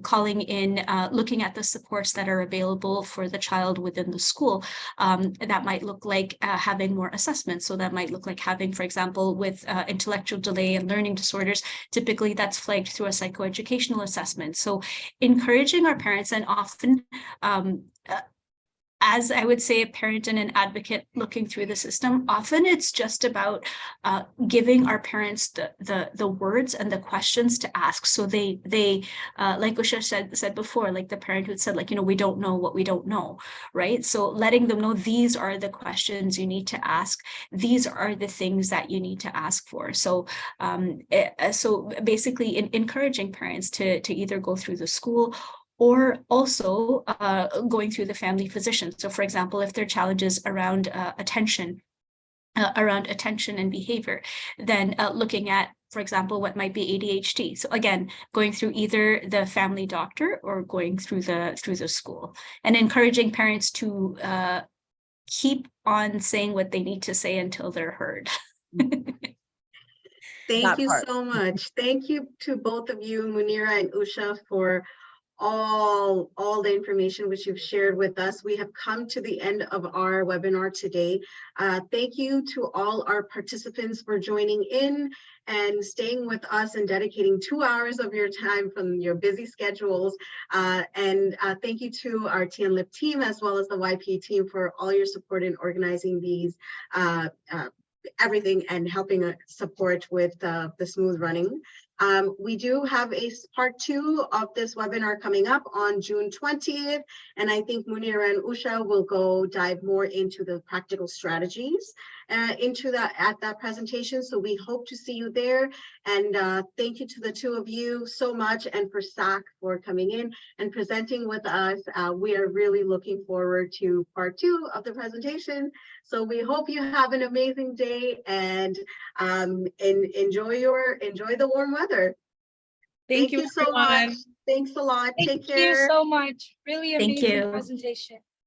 calling in, looking at the supports that are available for the child within the school. That might look like having more assessments. So that might look like having, for example, with intellectual delay and learning disorders, typically that's flagged through a psychoeducational assessment. So encouraging our parents, and often as I would say, a parent and an advocate looking through the system, often it's just about giving our parents the words and the questions to ask. So they like Usha said before, like the parent who said, like, we don't know what we don't know, right? So letting them know these are the questions you need to ask. These are the things that you need to ask for. So so basically encouraging parents to either go through the school or also going through the family physician. So for example, if there are challenges around attention and behavior, then looking at, for example, what might be ADHD. So again, going through either the family doctor or going through the school, and encouraging parents to keep on saying what they need to say until they're heard. Thank you so much. Thank you to both of you, Munira and Usha, for all the information which you've shared with us. We have come to the end of our webinar today. Thank you to all our participants for joining in and staying with us and dedicating 2 hours of your time from your busy schedules. And thank you to our TNLIP team as well as the YP team for all your support in organizing these everything and helping support with the smooth running. We do have a part 2 of this webinar coming up on June 20th, and I think Munira and Usha will go dive more into the practical strategies at that presentation. So we hope to see you there, and thank you to the two of you so much, and for SAAAC for coming in and presenting with us. We are really looking forward to part 2 of the presentation. So we hope you have an amazing day and enjoy the warm weather. Thank you so much. Thanks a lot. Take care. Thank you so much. Really Thank amazing you. presentation.